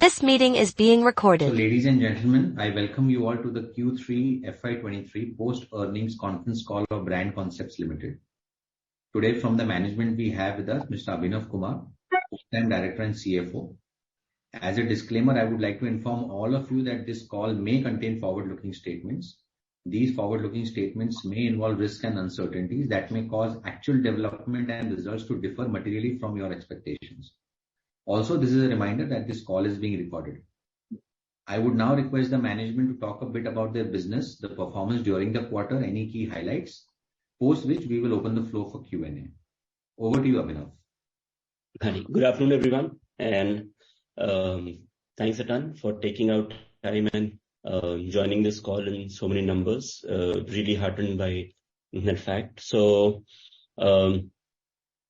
This meeting is being recorded. So, ladies and gentlemen, I welcome you all to the Q3 FY23 post-earnings conference call of Brand Concepts Limited. Today from the management we have with us Mr. Abhinav Kumar, Full-time Director and CFO. As a disclaimer, I would like to inform all of you that this call may contain forward-looking statements. These forward-looking statements may involve risks and uncertainties that may cause actual development and results to differ materially from your expectations. Also, this is a reminder that this call is being recorded. I would now request the management to talk a bit about their business, the performance during the quarter, any key highlights, post which we will open the floor for Q&A. Over to you, Abhinav. Hi. Good afternoon, everyone, and thanks a ton for taking out time and joining this call in so many numbers. Really heartened by that fact. So, as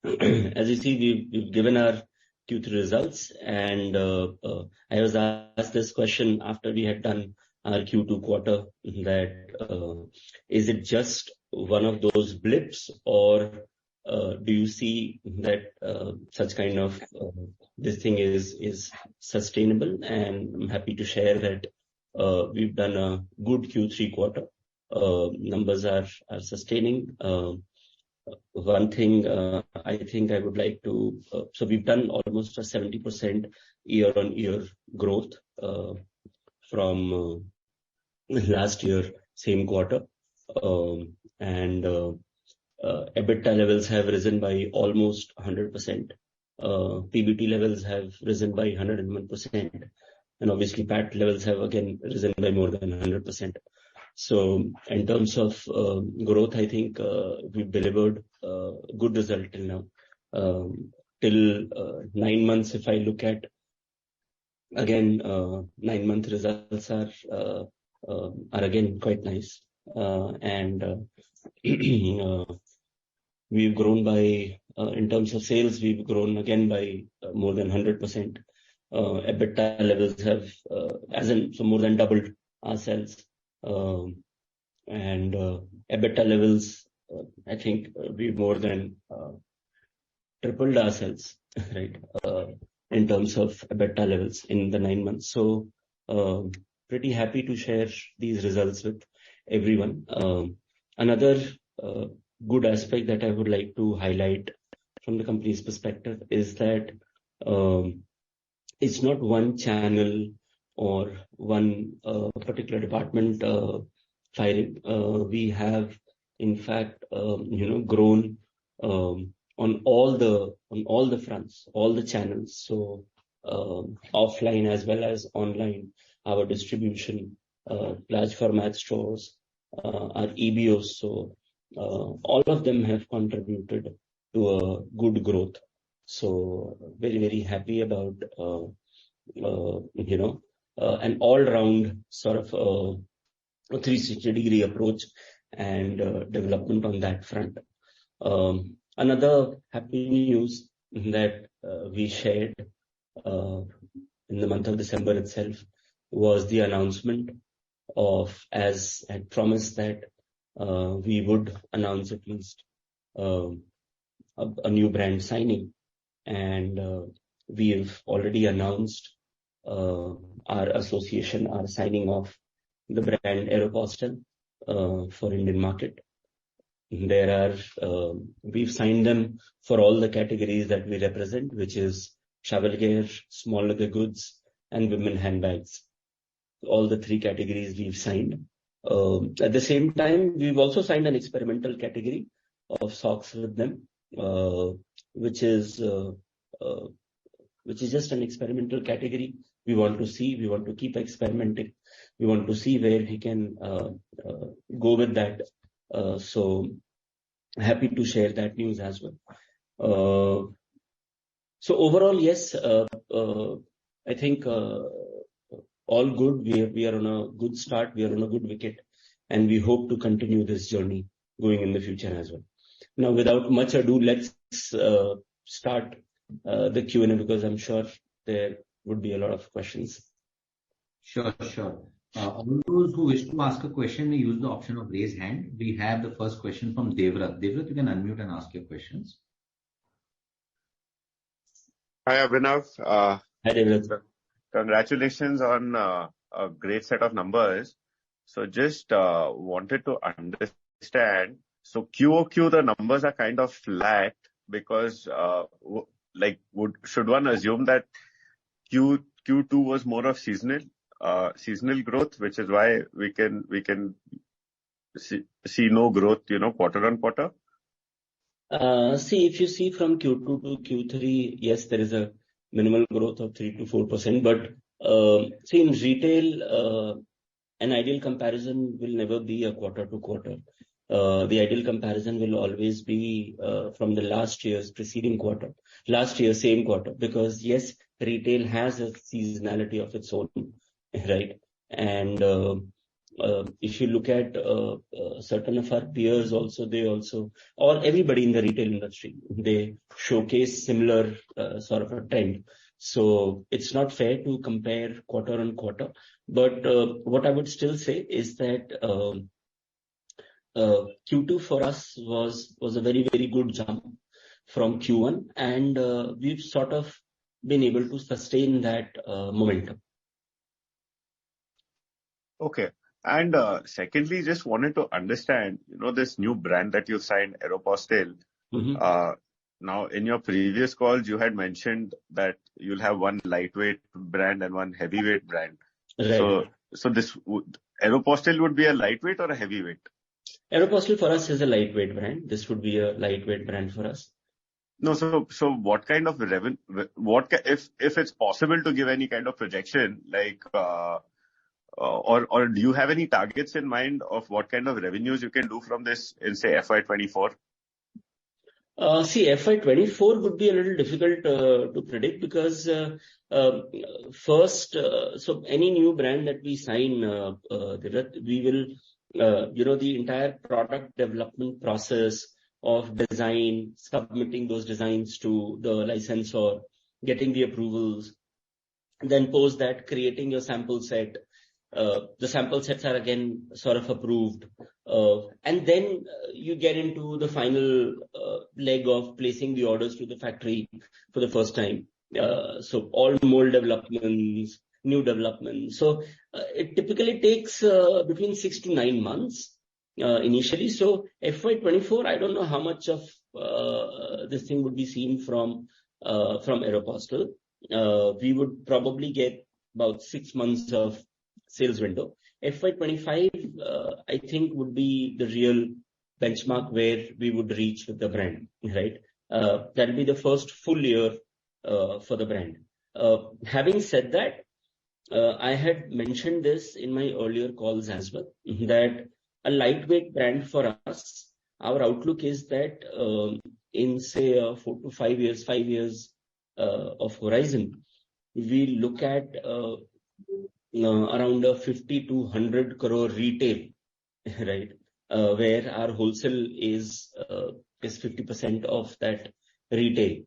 you see, we've given our Q3 results, and I was asked this question after we had done our Q2 quarter that is it just one of those blips, or do you see that such kind of this thing is sustainable? And I'm happy to share that we've done a good Q3 quarter. Numbers are sustaining. One thing I think I would like to so we've done almost a 70% year-on-year growth from last year same quarter, and EBITDA levels have risen by almost 100%. PBT levels have risen by 101%, and obviously PAT levels have again risen by more than 100%. So in terms of growth, I think we've delivered good result till now. Till 9 months, if I look at again 9-month results are again quite nice, and we've grown by in terms of sales, we've grown again by more than 100%. EBITDA levels have so more than doubled our sales. And EBITDA levels, I think we've more than tripled ourselves, right, in terms of EBITDA levels in the 9 months. So, pretty happy to share these results with everyone. Another good aspect that I would like to highlight from the company's perspective is that it's not one channel or one particular department firing. We have, in fact, grown on all the fronts, all the channels. So offline as well as online, our distribution, large format stores, our EBOs. So all of them have contributed to a good growth. So very, very happy about an all-round sort of 360-degree approach and development on that front. Another happy news that we shared in the month of December itself was the announcement of, as I had promised, that we would announce at least a new brand signing, and we've already announced our association, our signing of the brand Aeropostale for Indian market. We've signed them for all the categories that we represent, which is travel gear, small leather goods, and women handbags. All the 3 categories we've signed. At the same time, we've also signed an experimental category of socks with them, which is just an experimental category. We want to keep experimenting. We want to see where we can go with that. So happy to share that news as well. So overall, yes, I think all good. We are on a good start. We are on a good wicket, and we hope to continue this journey going in the future as well. Now, without much ado, let's start the Q&A, because I'm sure there would be a lot of questions. Sure. All those who wish to ask a question may use the option of raise hand. We have the first question from Devrat. Devrat, you can unmute and ask your questions. Hi, Abhinav. Hi, Devrat. congratulations on a great set of numbers. So just wanted to understand. So QOQ, the numbers are kind of flat because should one assume that Q2 was more of seasonal growth, which is why we can see no growth, quarter on quarter? See, if you see from Q2 to Q3, yes, there is a minimal growth of 3 to 4%. But see, in retail, an ideal comparison will never be a quarter to quarter. The ideal comparison will always be from the last year's preceding quarter, last year's same quarter, because yes, retail has a seasonality of its own, right? And if you look at certain of our peers also, or everybody in the retail industry, they showcase similar sort of a trend. So it's not fair to compare quarter on quarter. But what I would still say is that Q2 for us was a very, very good jump from Q1, and we've sort of been able to sustain that momentum. Okay. And secondly, just wanted to understand, this new brand that you signed, Aeropostale. Mm-hmm. Now, in your previous calls, you had mentioned that you'll have one lightweight brand and one heavyweight brand. Right. So this Aeropostale would be a lightweight or a heavyweight? Aeropostale for us is a lightweight brand. This would be a lightweight brand for us. No, so what kind of revenue? If it's possible to give any kind of projection, like, or do you have any targets in mind of what kind of revenues you can do from this in, say, FY24? See, FY24 would be a little difficult to predict because first, so any new brand that we sign, we will, the entire product development process of design, submitting those designs to the licensor, getting the approvals, then post that, creating your sample set. The sample sets are again sort of approved. And then you get into the final leg of placing the orders to the factory for the first time. So all mold developments, new developments. So it typically takes between 6 to 9 months initially. So FY24, I don't know how much of this thing would be seen from Aeropostale. We would probably get about 6 months of sales window. FY25, I think would be the real benchmark where we would reach with the brand, right? That'll be the first full year for the brand. Having said that, I had mentioned this in my earlier calls as well, that a lightweight brand for us, our outlook is that in say 4 to 5 years of horizon, we look at around a 50 to 100 crore retail, right? Where our wholesale is 50% of that retail.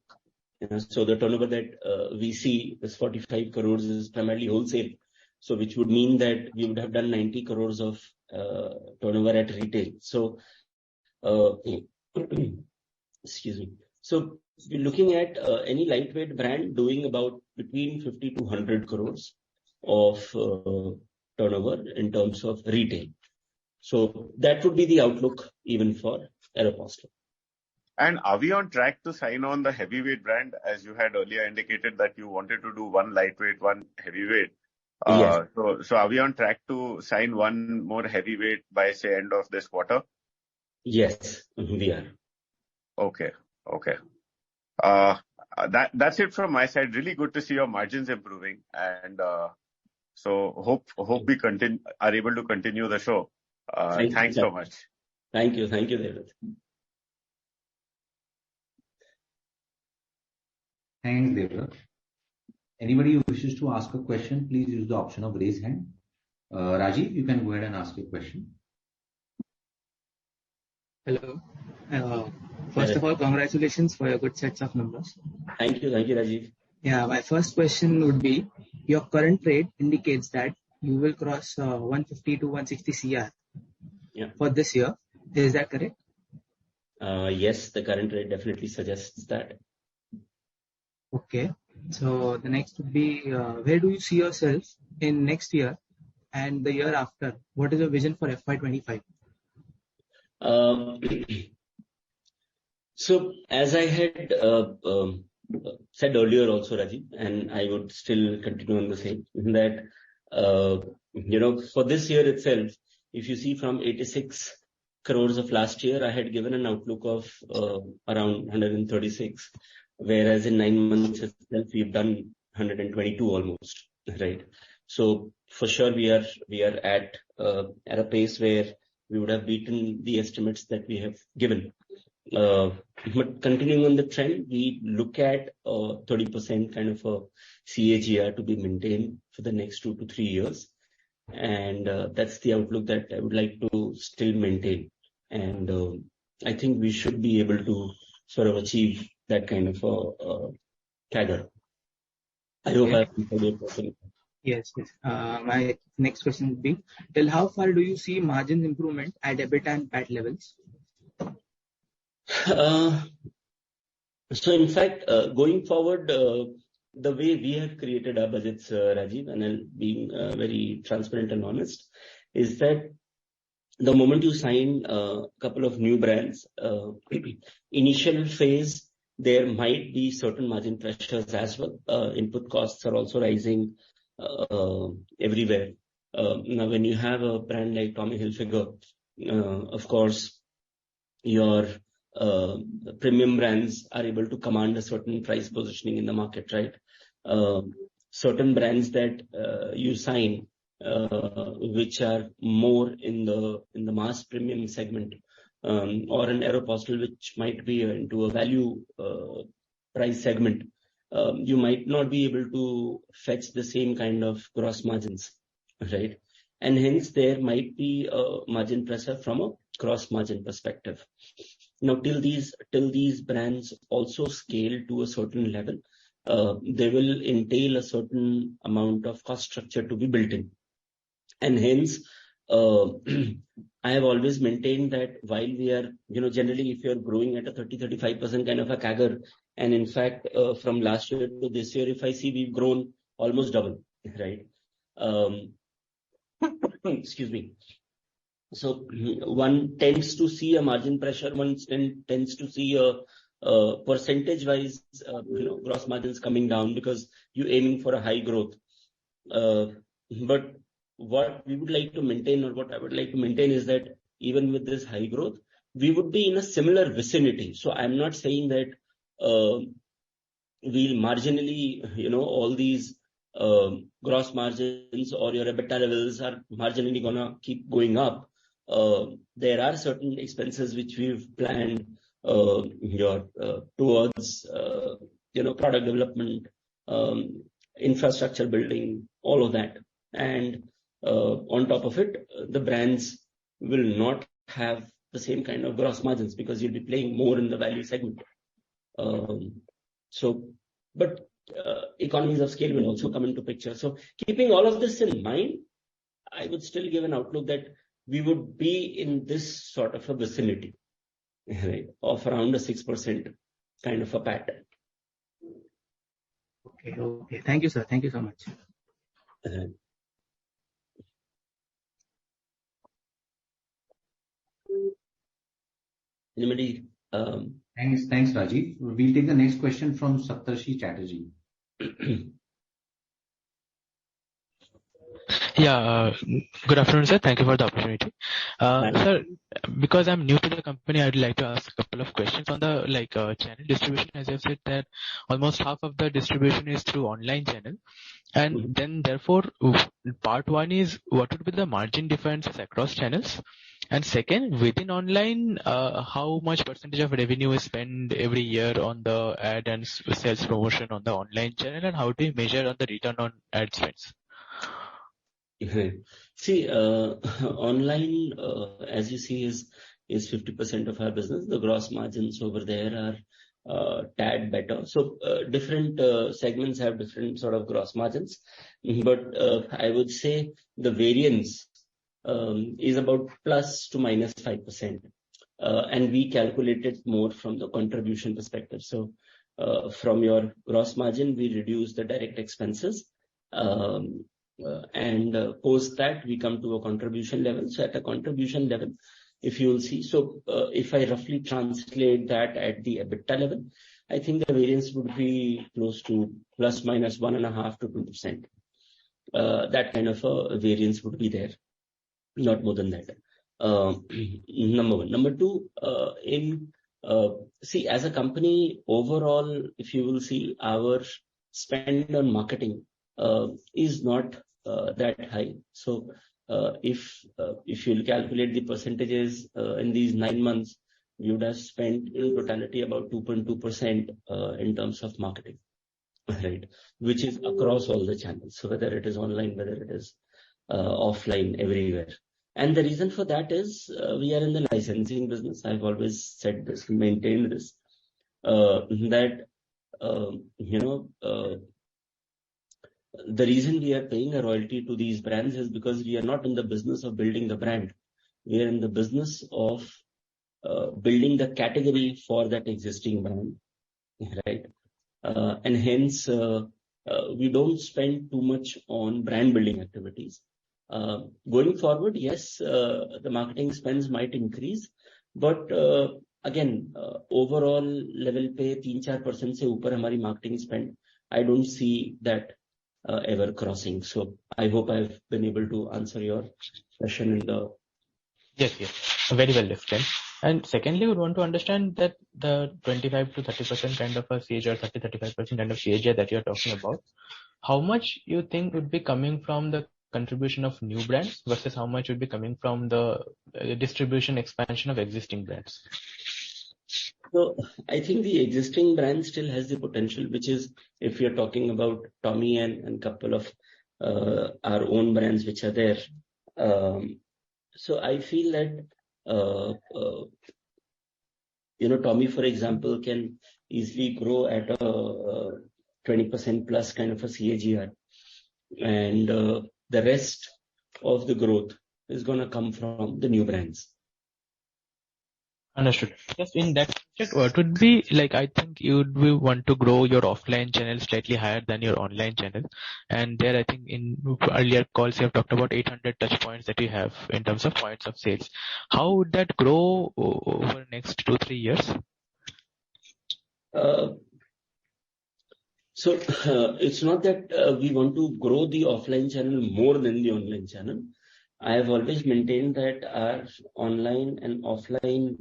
So the turnover that we see, this 45 crores is primarily wholesale. So which would mean that we would have done 90 crores of turnover at retail. So, excuse me. So we're looking at any lightweight brand doing about between 50 to 100 crores of turnover in terms of retail. So that would be the outlook even for Aeropostale. And are we on track to sign on the heavyweight brand, as you had earlier indicated that you wanted to do one lightweight, one heavyweight? Yes. So are we on track to sign one more heavyweight by, say, end of this quarter? Yes, we are. Okay. That's it from my side. Really good to see your margins improving, and so hope we are able to continue the show. Thanks so much. Thank you, David. Thanks, Devra. Anybody who wishes to ask a question, please use the option of raise hand. Rajiv, you can go ahead and ask your question. Hello. First of all, congratulations for your good sets of numbers. Thank you, Rajiv. Yeah, my first question would be, your current rate indicates that you will cross 150 to 160 CR for this year. Is that correct? Yes, the current rate definitely suggests that. Okay. So the next would be, where do you see yourself in next year and the year after? What is your vision for FY25? So as I had said earlier also, Rajiv, and I would still continue on the same, that, for this year itself, if you see from 86 crores of last year, I had given an outlook of around 136, whereas in 9 months itself, we've done 122 almost, right? So for sure, we are at a pace where we would have beaten the estimates that we have given. But continuing on the trend, we look at 30% kind of a CAGR to be maintained for the next 2 to 3 years. And that's the outlook that I would like to still maintain. And I think we should be able to sort of achieve that kind of a CAGR. I hope I've answered your question. Yes. My next question would be, till how far do you see margin improvement at EBITDA and PAT levels? So in fact, going forward, the way we have created our budgets, Rajiv, and I'll being very transparent and honest, is that the moment you sign a couple of new brands, initial phase, there might be certain margin pressures as well. Input costs are also rising everywhere. Now, when you have a brand like Tommy Hilfiger, of course, your premium brands are able to command a certain price positioning in the market, right? Certain brands that you sign, which are more in the mass premium segment, or an Aeropostale, which might be into a value price segment, you might not be able to fetch the same kind of gross margins, right? And hence there might be a margin pressure from a gross margin perspective. Now, till these brands also scale to a certain level, they will entail a certain amount of cost structure to be built in. And hence, I have always maintained that while we are, generally if you're growing at a 30-35% kind of a CAGR, and in fact, from last year to this year, if I see, we've grown almost double, right? Excuse me. So one tends to see a margin pressure, one tends to see a percentage-wise, gross margins coming down because you're aiming for a high growth. But what we would like to maintain, or what I would like to maintain, is that even with this high growth, we would be in a similar vicinity. So I'm not saying that we'll marginally, all these gross margins or your EBITDA levels are marginally gonna keep going up. There are certain expenses which we've planned towards product development, infrastructure building, all of that. And on top of it, the brands will not have the same kind of gross margins because you'll be playing more in the value segment. But economies of scale will also come into picture. So keeping all of this in mind, I would still give an outlook that we would be in this sort of a vicinity, right, of around a 6% kind of a pattern. Okay. Thank you, sir. Thank you so much. Anybody? Thanks, Rajiv. We'll take the next question from Saptarshi Chatterjee. Yeah, good afternoon, sir. Thank you for the opportunity. Sir, because I'm new to the company, I'd like to ask a couple of questions on the channel distribution. As I've said, that almost half of the distribution is through online channel, and then therefore, part one is what would be the margin differences across channels, and second, within online, how much percentage of revenue is spent every year on the ad and sales promotion on the online channel, and how do you measure on the return on ad spends? See, online, as you see, is 50% of our business. The gross margins over there are tad better. So different segments have different sort of gross margins. But I would say the variance is about plus to minus 5%. And we calculate it more from the contribution perspective. So from your gross margin, we reduce the direct expenses. And post that, we come to a contribution level. So at a contribution level, if you will see, if I roughly translate that at the EBITDA level, I think the variance would be close to plus minus 1.5 to 2%. That kind of a variance would be there, not more than that. Number one. Number two, see, as a company overall, if you will see, our spend on marketing is not that high. So if you'll calculate the percentages in these 9 months, we would have spent in totality about 2.2% in terms of marketing, right? Which is across all the channels. So whether it is online, whether it is offline, everywhere. And the reason for that is we are in the licensing business. I've always said this, maintained this, that the reason we are paying a royalty to these brands is because we are not in the business of building the brand. We are in the business of building the category for that existing brand, right? And hence, we don't spend too much on brand building activities. Going forward, yes, the marketing spends might increase, but again, overall level पे 3-4% से ऊपर हमारी marketing spend, I don't see that ever crossing. So I hope I've been able to answer your question in the... Yes, very well explained. And secondly, we want to understand that the 25 to 30% kind of a CAGR, 30-35% kind of CAGR that you're talking about, how much you think would be coming from the contribution of new brands versus how much would be coming from the distribution expansion of existing brands? So I think the existing brand still has the potential, which is if you're talking about Tommy and couple of our own brands which are there. So I feel that Tommy, for example, can easily grow at a 20% plus kind of a CAGR, and the rest of the growth is going to come from the new brands. Understood. Just in that subject, what would be like, I think you would want to grow your offline channel slightly higher than your online channel. And there, I think in earlier calls, you have talked about 800 touch points that you have in terms of points of sales. How would that grow over the next 2-3 years? So it's not that we want to grow the offline channel more than the online channel. I have always maintained that our online and offline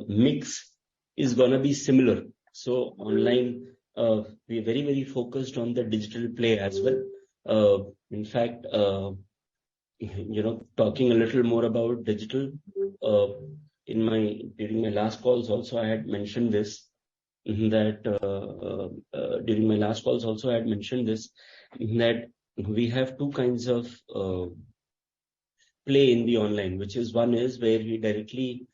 mix is going to be similar. So online, we are very, very focused on the digital play as well. In fact, talking a little more about digital, during my last calls also I had mentioned this, that we have two kinds of play in the online, which is one is where we directly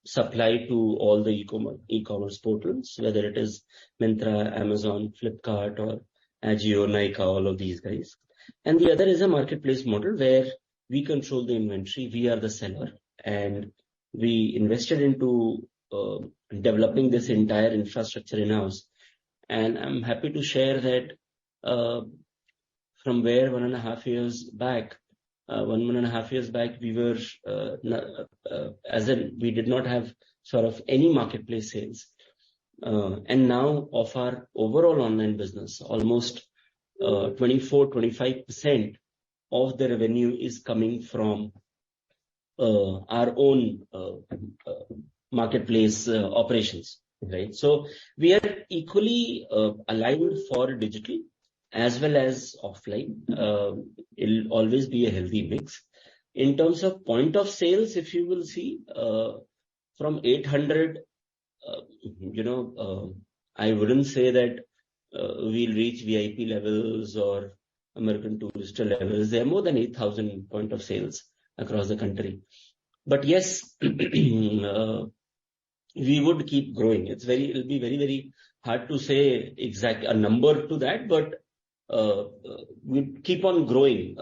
supply to all the e-commerce portals, whether it is Myntra, Amazon, Flipkart, or Ajio, Nykaa, all of these guys. And the other is a marketplace model where we control the inventory, we are the seller, and we invested into developing this entire infrastructure in-house. And I'm happy to share that from where 1.5 years back, we were, we did not have sort of any marketplace sales. And now of our overall online business, almost 24-25% of the revenue is coming from our own marketplace operations, right? So we are equally aligned for digital as well as offline. It'll always be a healthy mix. In terms of point of sales, if you will see, from 800, I wouldn't say that we'll reach VIP levels or American Tourister levels. There are more than 8,000 point of sales across the country. But yes, we would keep growing. It'll be very, very hard to say exact a number to that, but we keep on growing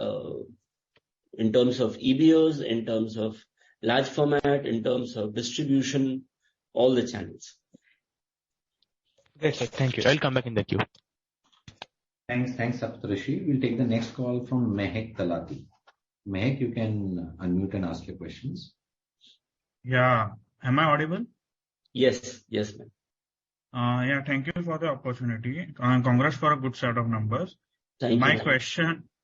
in terms of EBOs, in terms of large format, in terms of distribution, all the channels. Great, sir. Thank you. I'll come back in the queue. Thanks, Saptarishi. We'll take the next call from Mehek Talati. Mehek, you can unmute and ask your questions. Yeah. Am I audible? Yes, ma'am. Yeah, thank you for the opportunity. Congrats for a good set of numbers. Thank you.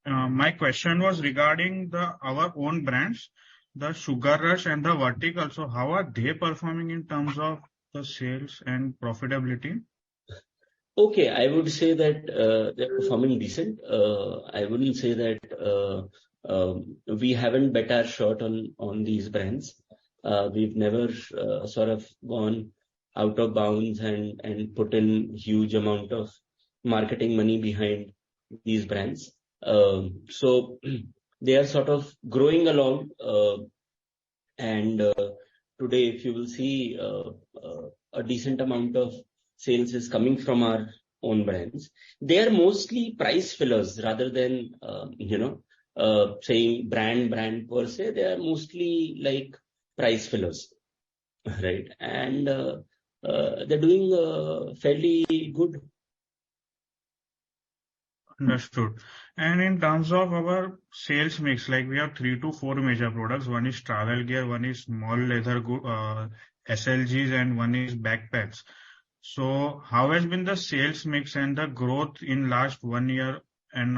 My question was regarding our own brands, the Sugar Rush and the Vertical. So how are they performing in terms of the sales and profitability? Okay, I would say that they're performing decent. I wouldn't say that we haven't bet our shot on these brands. We've never sort of gone out of bounds and put in huge amount of marketing money behind these brands. So they are sort of growing along. And today, if you will see, a decent amount of sales is coming from our own brands. They are mostly price fillers rather than, saying brand per se. They are mostly like price fillers, right? And they're doing fairly good. Understood. And in terms of our sales mix, like we have 3 to 4 major products. One is travel gear, one is small leather SLGs, and one is backpacks. So how has been the sales mix and the growth in last 1 year, and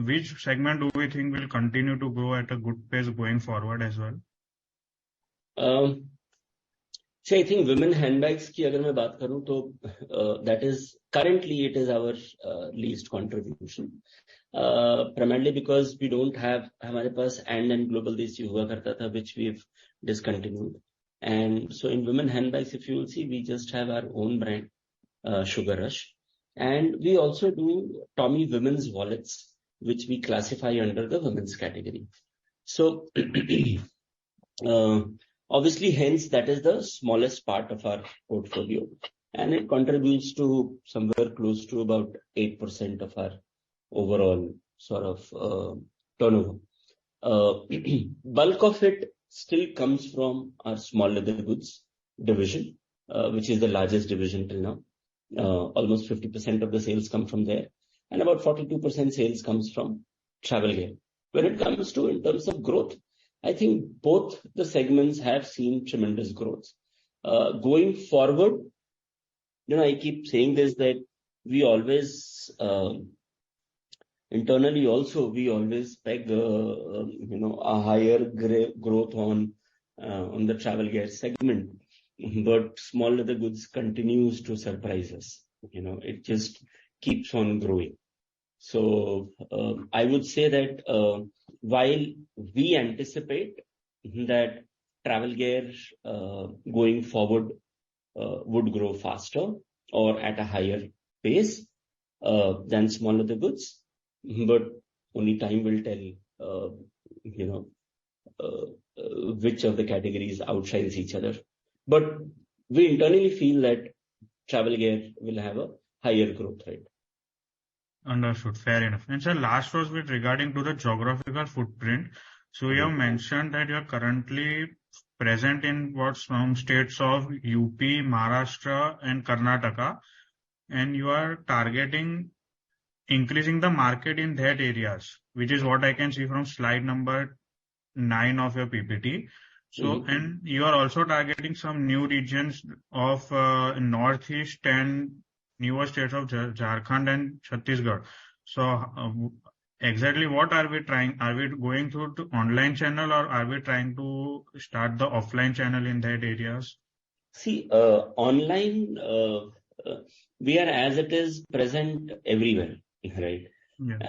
which segment do we think will continue to grow at a good pace going forward as well? So I think women handbags ki agar main baat karu to that is currently it is our least contribution. Primarily because we don't have hamare paas and global desi hua karta tha, which we've discontinued. And so in women handbags, if you will see, we just have our own brand, Sugar Rush. And we also do Tommy women's wallets, which we classify under the women's category. So, obviously, hence that is the smallest part of our portfolio. And it contributes to somewhere close to about 8% of our overall sort of turnover. Bulk of it still comes from our small leather goods division, which is the largest division till now. Almost 50% of the sales come from there, and about 42% sales comes from travel gear. When it comes to in terms of growth, I think both the segments have seen tremendous growth. Going forward, I keep saying this, that we always internally also we always peg a higher growth on the travel gear segment, but small leather goods continues to surprise us. It just keeps on growing. So I would say that while we anticipate that travel gear going forward would grow faster or at a higher pace than small leather goods, but only time will tell, which of the categories outshines each other. But we internally feel that travel gear will have a higher growth rate. Understood. Fair enough. And sir, last was with regarding to the geographical footprint. So you have mentioned that you are currently present in some states of UP, Maharashtra and Karnataka, and you are targeting increasing the market in that areas, which is what I can see from slide number 9 of your PPT. So, and you are also targeting some new regions of Northeast and newer states of Jharkhand and Chhattisgarh. So, exactly what are we trying? Are we going through to online channel, or are we trying to start the offline channel in that areas? See, online, we are as it is present everywhere, right? Yeah.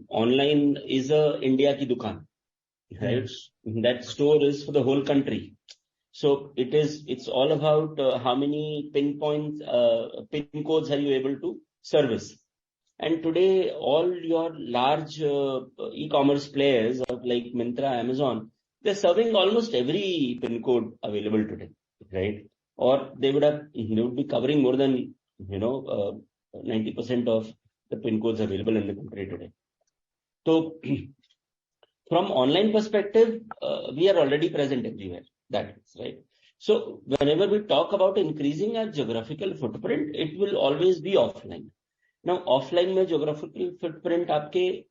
Online is a India ki dukaan, right? Yes. That store is for the whole country. So it's all about how many pin codes are you able to service. And today, all your large e-commerce players like Myntra, Amazon, they're serving almost every pin code available today, right? Or they would be covering more than 90% of the pin codes available in the country today. So, from online perspective, we are already present everywhere. That is right. So whenever we talk about increasing our geographical footprint, it will always be offline. Now offline में geographical footprint आपके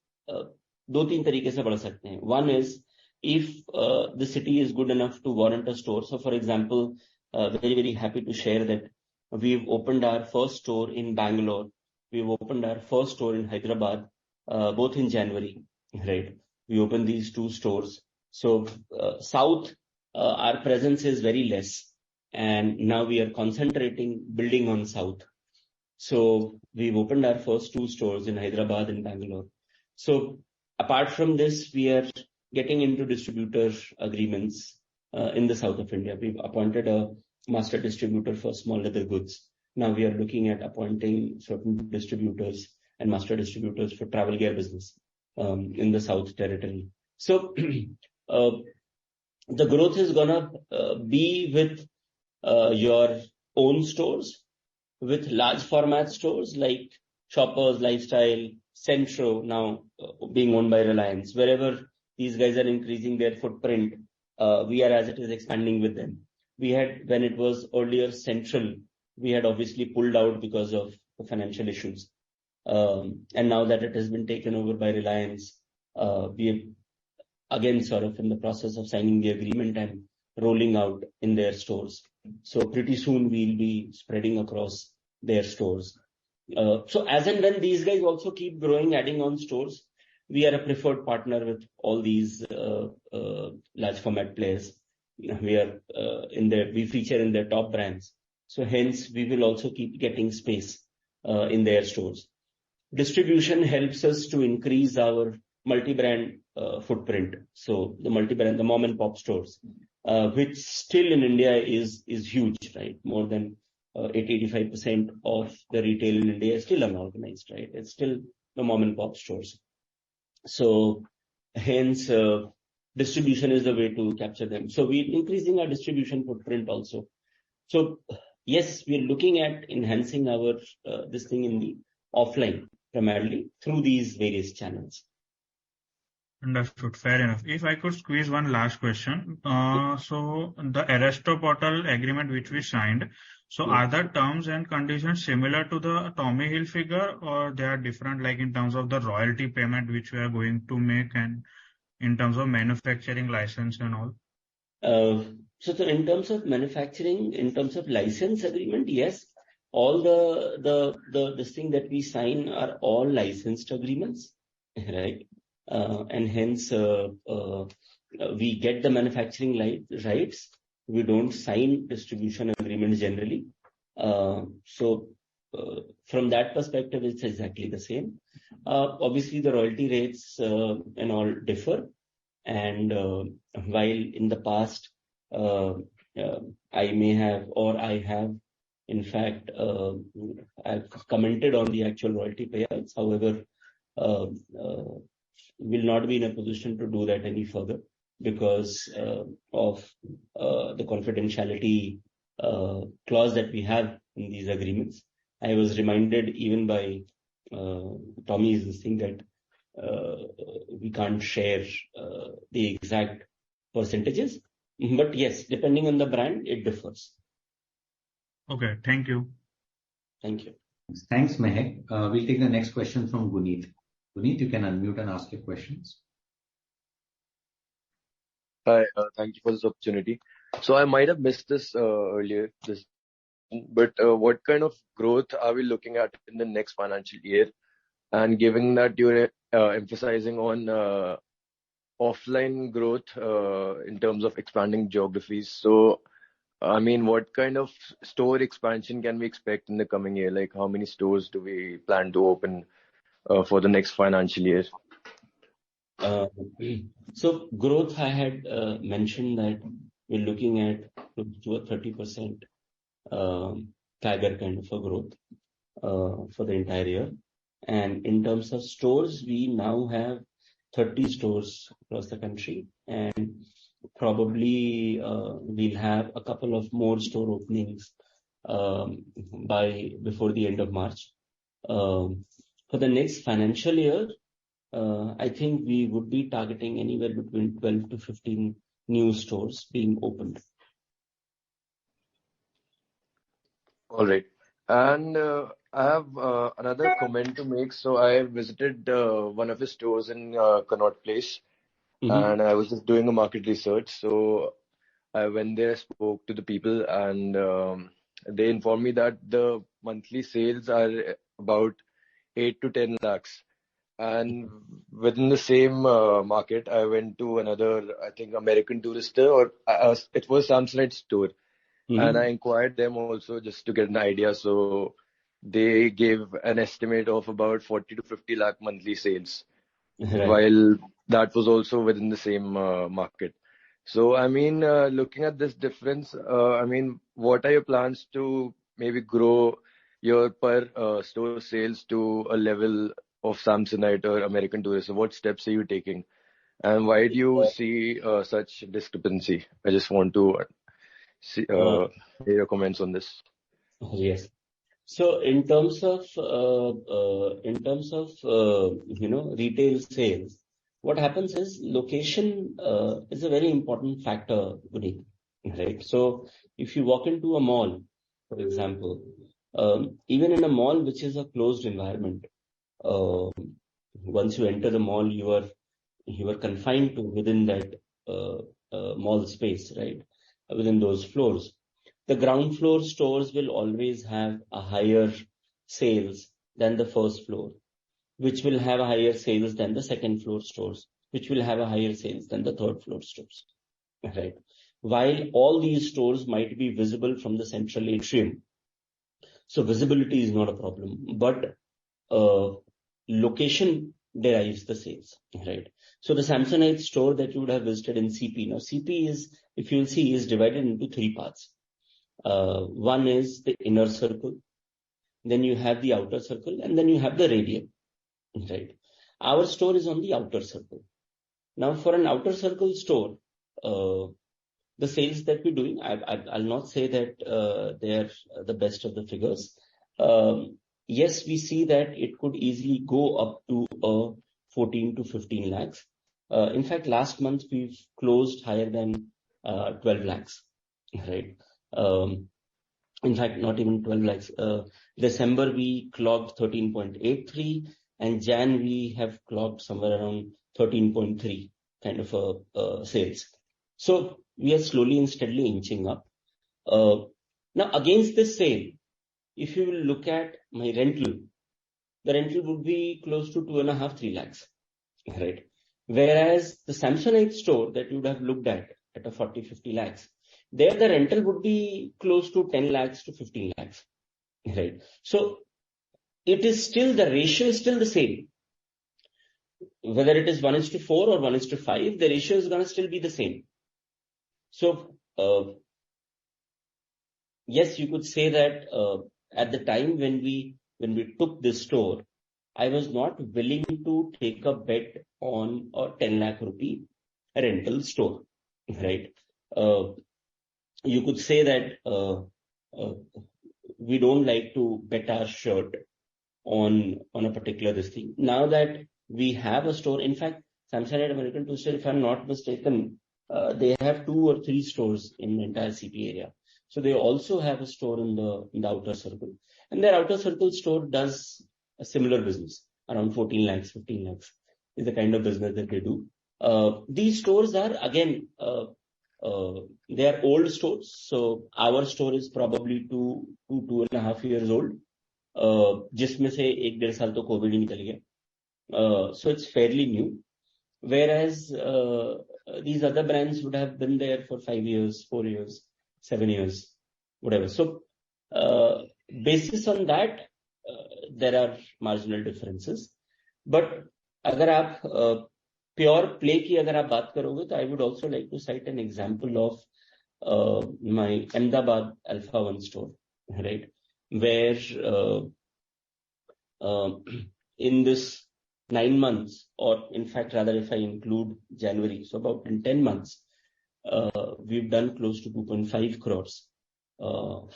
दो तीन तरीके से बढ़ सकते हैं. One is if the city is good enough to warrant a store. So for example, very happy to share that we've opened our first store in Bangalore. We've opened our first store in Hyderabad, both in January, right? We opened these two stores. So south, our presence is very less, and now we are concentrating building on south. So we've opened our first two stores in Hyderabad and Bangalore. So apart from this, we are getting into distributor agreements in the south of India. We've appointed a master distributor for small leather goods. Now we are looking at appointing certain distributors and master distributors for travel gear business in the south territory. So the growth is gonna be with your own stores, with large format stores like Shoppers, Lifestyle, Centro, now being owned by Reliance. Wherever these guys are increasing their footprint, we are as it is expanding with them. We had, when it was earlier Central, we had obviously pulled out because of the financial issues. And now that it has been taken over by Reliance, we are again sort of in the process of signing the agreement and rolling out in their stores. So pretty soon we'll be spreading across their stores. So as and when these guys also keep growing, adding on stores, we are a preferred partner with all these large format players. We are we feature in their top brands. So hence we will also keep getting space in their stores. Distribution helps us to increase our multi-brand footprint. So the multi-brand, the mom and pop stores, which still in India is huge, right? More than 80-85% of the retail in India is still unorganized, right? It's still the mom and pop stores. So hence distribution is the way to capture them. So we're increasing our distribution footprint also. So yes, we're looking at enhancing our this thing in the offline primarily through these various channels. Understood. Fair enough. If I could squeeze one last question. So the Arresto Portal agreement which we signed, so are the terms and conditions similar to the Tommy Hill figure, or they are different, like in terms of the royalty payment which we are going to make and in terms of manufacturing license and all? So in terms of manufacturing, in terms of license agreement, yes, all this thing that we sign are all licensed agreements, right? And hence we get the manufacturing rights. We don't sign distribution agreements generally. So from that perspective, it's exactly the same. Obviously, the royalty rates and all differ. And while in the past, I may have, or I have, in fact, I've commented on the actual royalty payouts. However, will not be in a position to do that any further because of the confidentiality clause that we have in these agreements. I was reminded even by Tommy's this thing that we can't share the exact percentages, but yes, depending on the brand, it differs. Okay, thank you. Thank you. Thanks, Mehek. We'll take the next question from Guneet. Guneet, you can unmute and ask your questions. Hi, thank you for this opportunity. So I might have missed this earlier, but what kind of growth are we looking at in the next financial year? And given that you're emphasizing on offline growth in terms of expanding geographies, so I mean, what kind of store expansion can we expect in the coming year? Like, how many stores do we plan to open for the next financial year? So growth, I had mentioned that we're looking at close to a 30% CAGR kind of a growth for the entire year. And in terms of stores, we now have 30 stores across the country, and probably we'll have a couple of more store openings before the end of March. For the next financial year, I think we would be targeting anywhere between 12 to 15 new stores being opened. All right. And I have another comment to make. So I visited one of his stores in Connaught Place, and I was just doing a market research. So I went there, spoke to the people, and they informed me that the monthly sales are about 8 to 10 lakhs. And within the same market, I went to another, I think, American Tourister, or it was Samsonite store. And I inquired them also just to get an idea. So they gave an estimate of about 40 to 50 lakh monthly sales, Right. while that was also within the same market. So, I mean, looking at this difference, I mean, what are your plans to maybe grow your per store sales to a level of Samsonite or American Tourister? What steps are you taking? And why do you see such discrepancy? I just want to see, hear your comments on this. Yes. So in terms of retail sales, what happens is location is a very important factor, Puneet, right? So if you walk into a mall, for example, even in a mall which is a closed environment, once you enter the mall, you are confined to within that mall space, right? Within those floors. The ground floor stores will always have a higher sales than the first floor, which will have a higher sales than the second floor stores, which will have a higher sales than the third floor stores, right? While all these stores might be visible from the central atrium, so visibility is not a problem, but location derives the sales, right? So the Samsonite store that you would have visited in CP, now CP is, if you'll see, is divided into three parts. One is the inner circle, then you have the outer circle, and then you have the radius, right? Our store is on the outer circle. Now, for an outer circle store, the sales that we're doing, I'll not say that they are the best of the figures. Yes, we see that it could easily go up to 14 to 15 lakhs. In fact, last month we've closed higher than 12 lakhs, right? In fact, not even 12 lakhs. December we clocked 13.83, and Jan we have clocked somewhere around 13.3 kind of sales. So we are slowly and steadily inching up. Now against this sale, if you will look at my rental, the rental would be close to 2.5-3 lakhs, right? Whereas the Samsonite store that you would have looked at a 40-50 lakhs, there the rental would be close to 10 lakhs to 15 lakhs, right? So it is still, the ratio is still the same. Whether it is 1:4 or 1:5, the ratio is going to still be the same. So, yes, you could say that at the time when we took this store, I was not willing to take a bet on a 10 lakh rupee rental store, right? You could say that we don't like to bet our shirt on a particular this thing. Now that we have a store, in fact, Samsonite American Tourister, if I'm not mistaken, they have 2 or 3 stores in the entire CP area. So they also have a store in the outer circle, and their outer circle store does a similar business, around 14 lakhs, 15 lakhs is the kind of business that they do. These stores are again, they are old stores. So our store is probably 2.5 years old. जिसमें से 1-1.5 साल तो Covid ही निकल गया. So it's fairly new. Whereas these other brands would have been there for 5 years, 4 years, 7 years, whatever. So basis on that, there are marginal differences. But अगर आप pure play की अगर आप बात करोगे, तो I would also like to cite an example of my Ahmedabad Alpha 1 store, right? Where in this 9 months, or in fact rather if I include January, so about in 10 months, we've done close to 2.5 crores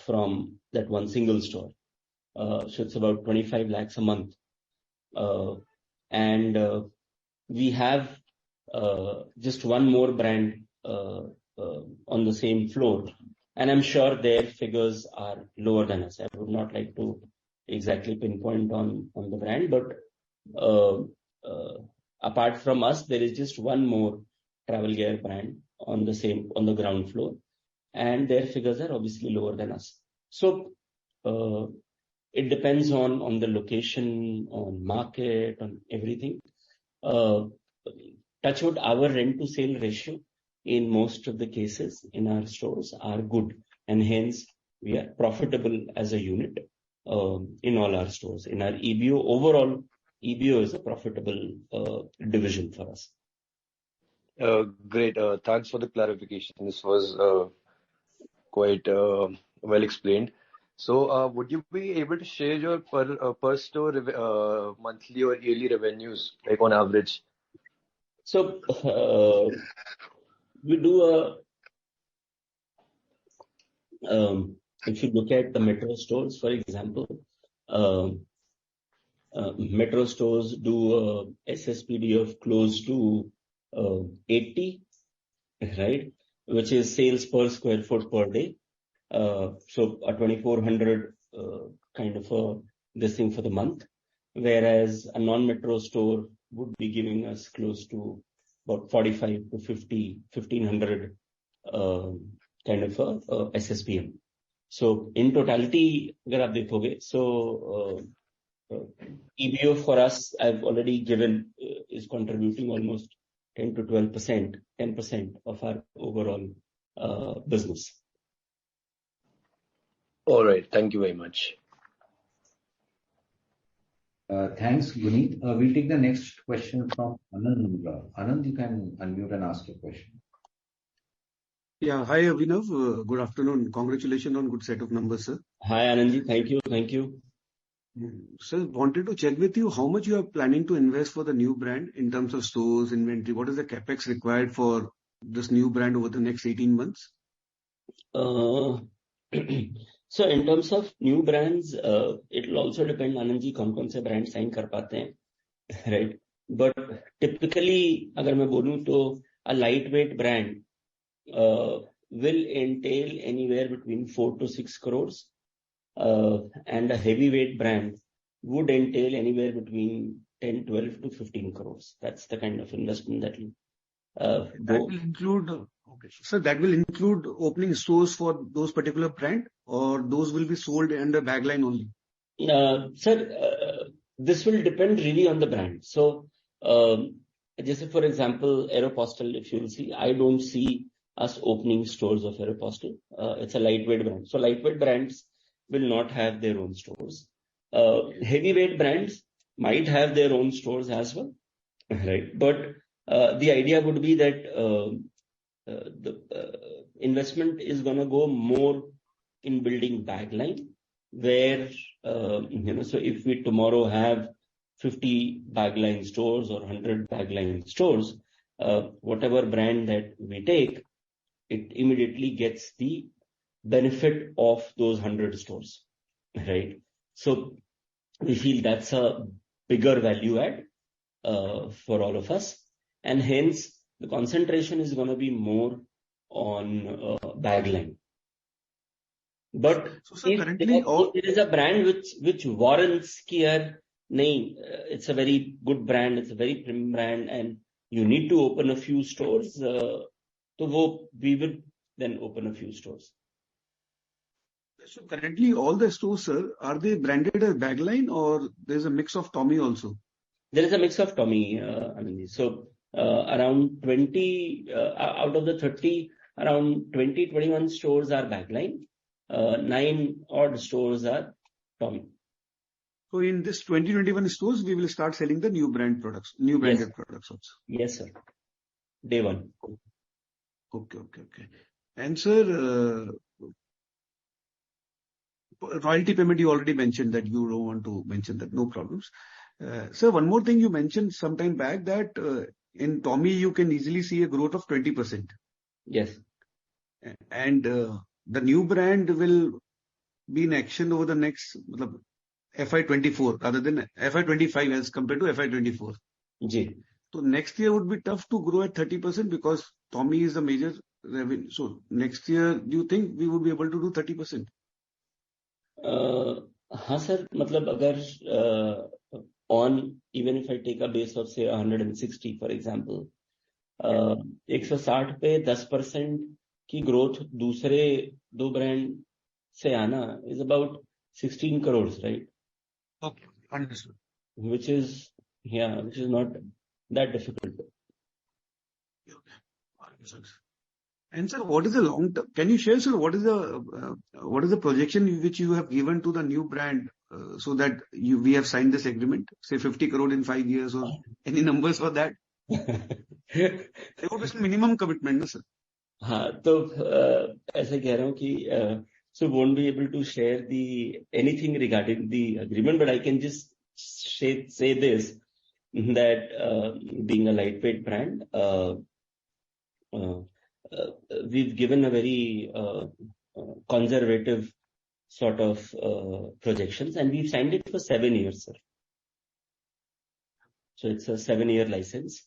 from that one single store. So it's about 25 lakhs a month. And we have just one more brand on the same floor, and I'm sure their figures are lower than us. I would not like to exactly pinpoint on the brand, but apart from us, there is just one more travel gear brand on the ground floor, and their figures are obviously lower than us. So it depends on the location, on market, on everything. Touchwood, our rent to sale ratio in most of the cases in our stores are good, and hence we are profitable as a unit in all our stores. In our EBO, overall EBO is a profitable division for us. Great. Thanks for the clarification. This was quite well explained. So, would you be able to share your per store monthly or yearly revenues, like on average? So we do if you look at the metro stores, for example, metro stores do SSPD of close to 80, right? Which is sales per square foot per day. So a 2400 kind of this thing for the month, whereas a non-metro store would be giving us close to about 45 to 1500 kind of SSPM. So in totality, agar aap dekhoge, so EBO for us, I've already given, is contributing almost 10 to 10% of our overall business. All right. Thank you very much. Thanks, Guneet. We'll take the next question from Anand. Anand, you can unmute and ask your question. Yeah. Hi, Abhinav. Good afternoon. Congratulations on good set of numbers, sir. Hi, Anandji. Thank you. Sir, wanted to check with you how much you are planning to invest for the new brand in terms of stores, inventory. What is the capex required for this new brand over the next 18 months? So in terms of new brands, it will also depend, Anandji, कौन से brand sign कर पाते हैं, right? But typically, अगर मैं बोलूं तो a lightweight brand will entail anywhere between 4 to 6 crores, and a heavyweight brand would entail anywhere between 10, 12 to 15 crores. That's the kind of investment that will That will include, okay. So that will include opening stores for those particular brand, or those will be sold under bagline only? Sir, this will depend really on the brand. So, just for example, Aeropostale, if you will see, I don't see us opening stores of Aeropostale. It's a lightweight brand. So lightweight brands will not have their own stores. Heavyweight brands might have their own stores as well, right? But the idea would be that the investment is going to go more in building bagline, where so if we tomorrow have 50 bagline stores or 100 bagline stores, whatever brand that we take, it immediately gets the benefit of those 100 stores, right? So we feel that's a bigger value add for all of us, and hence the concentration is going to be more on bagline. But so currently if there is a brand which warrants ki nahi, it's a very good brand, it's a very premium brand, and you need to open a few stores, so we will then open a few stores. So currently all the stores, sir, are they branded as bagline, or there's a mix of Tommy also? There is a mix of Tommy, I mean, so around 20 out of the 30, around 21 stores are bagline. 9 odd stores are Tommy. So in this 21 stores, we will start selling the new brand products, new branded products also. Yes, sir. Day one. Okay. And sir, royalty payment, you already mentioned that you don't want to mention that, no problems. Sir, one more thing you mentioned some time back, that in Tommy you can easily see a growth of 20%. Yes. And the new brand will be in action over the next FY24 rather than FY25 as compared to FY24. Ji. So next year would be tough to grow at 30% because Tommy is the major revenue. So next year, do you think we would be able to do 30%? हाँ sir, मतलब अगर on, even if I take a base of say 160 for example, 160 पे 10% की growth दूसरे दो brand से आना is about 16 crores, right? Okay, understood. Which is not that difficult. Okay. And sir, what is the long term? Can you share, sir, what is the projection which you have given to the new brand so that we have signed this agreement? Say 50 crore in 5 years or any numbers for that? What is minimum commitment, no, sir? हाँ, तो ऐसे कह रहा हूँ कि so won't be able to share anything regarding the agreement, but I can just say this, that being a lightweight brand, we've given a very conservative sort of projections, and we've signed it for 7 years, sir. So it's a 7-year license,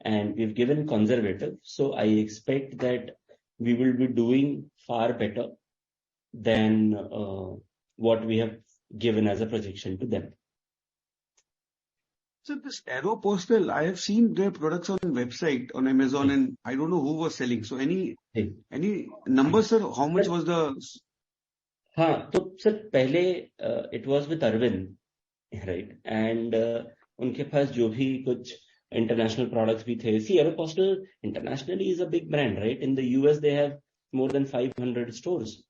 and we've given conservative. So I expect that we will be doing far better than what we have given as a projection to them. So this Aeropostale, I have seen their products on website on Amazon, and I don't know who was selling. So any numbers, sir? How much was the? हाँ, तो sir पहले it was with Arvind, right? And उनके पास जो भी कुछ international products भी थे. See, Aeropostale internationally is a big brand, right? In the US they have more than 500 stores.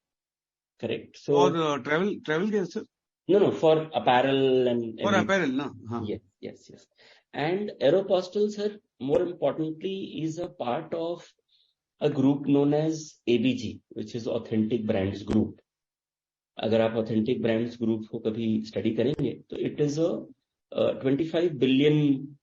Correct. So for travel gear, sir? No, for apparel and for apparel, no? Yes. And Aeropostale, sir, more importantly, is a part of a group known as ABG, which is Authentic Brands Group. अगर आप Authentic Brands Group को कभी study करेंगे, तो it is a $25 billion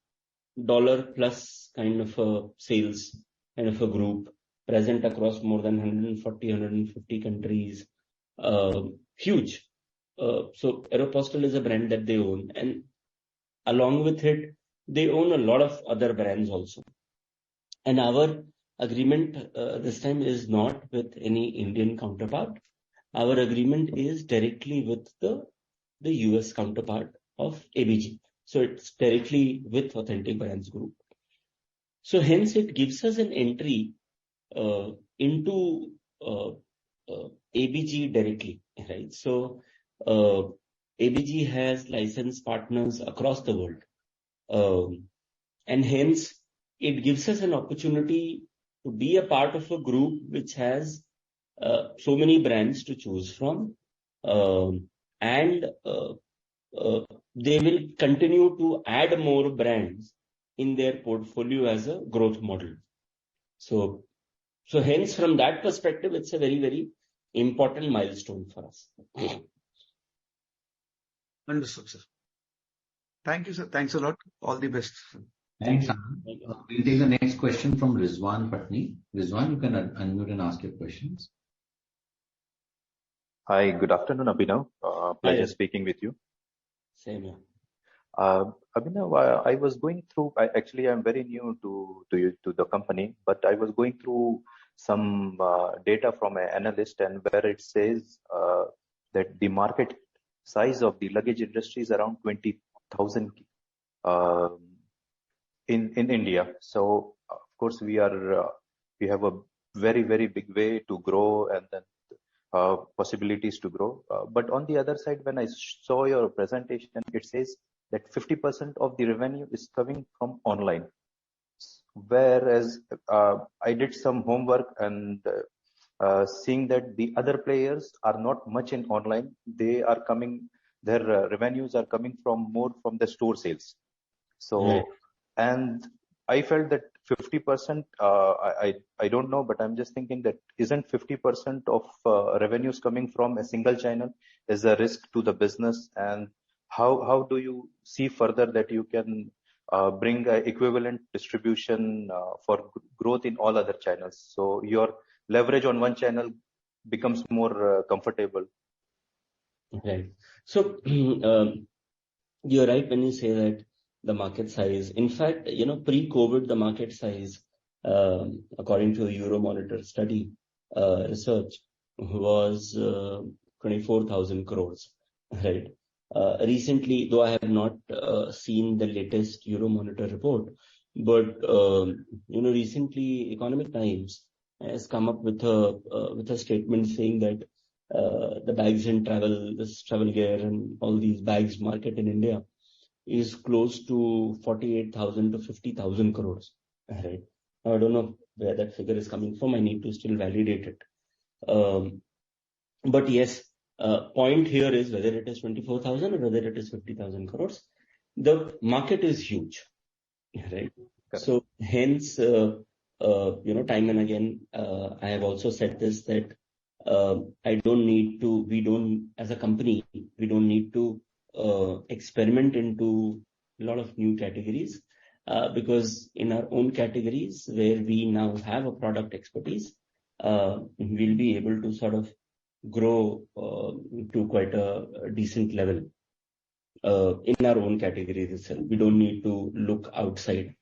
plus kind of a sales kind of a group present across more than 150 countries. Huge. So Aeropostale is a brand that they own, and along with it, they own a lot of other brands also. And our agreement this time is not with any Indian counterpart. Our agreement is directly with the US counterpart of ABG. So it's directly with Authentic Brands Group. So hence it gives us an entry into ABG directly, right? So ABG has licensed partners across the world. And hence it gives us an opportunity to be a part of a group which has so many brands to choose from. And they will continue to add more brands in their portfolio as a growth model. So hence from that perspective, it's a very, very important milestone for us. Understood, sir. Thank you, sir. Thanks a lot. All the best. Thanks, Anand. We'll take the next question from Rizwan Patni. Rizwan, you can unmute and ask your questions. Hi, good afternoon, Abhinav. Pleasure speaking with you. Same here. Abhinav, I was going through, I'm very new to the company, but I was going through some data from an analyst, and where it says that the market size of the luggage industry is around 20,000 in India. So of course we have a very, very big way to grow, and then possibilities to grow. But on the other side, when I saw your presentation, it says that 50% of the revenue is coming from online. Whereas I did some homework and seeing that the other players are not much in online. Their revenues are coming more from the store sales. So, and I felt that 50%, I don't know, but I'm just thinking that isn't 50% of revenues coming from a single channel is a risk to the business? And how do you see further that you can bring equivalent distribution for growth in all other channels? So your leverage on one channel becomes more comfortable. Right. So you're right when you say that the market size. In fact, pre-COVID, the market size according to a Euromonitor study, research, was 24,000 crores, right? Recently, though I have not seen the latest Euromonitor report, but recently Economic Times has come up with a statement saying that the bags and this travel gear and all these bags market in India is close to 48,000 to 50,000 crores, right? Now, I don't know where that figure is coming from. I need to still validate it. But yes, point here is whether it is 24,000 or whether it is 50,000 crores, the market is huge, right? Correct. So hence, time and again, I have also said this, that as a company, we don't need to experiment into a lot of new categories, because in our own categories where we now have a product expertise, we'll be able to sort of grow to quite a decent level in our own categories itself. We don't need to look outside,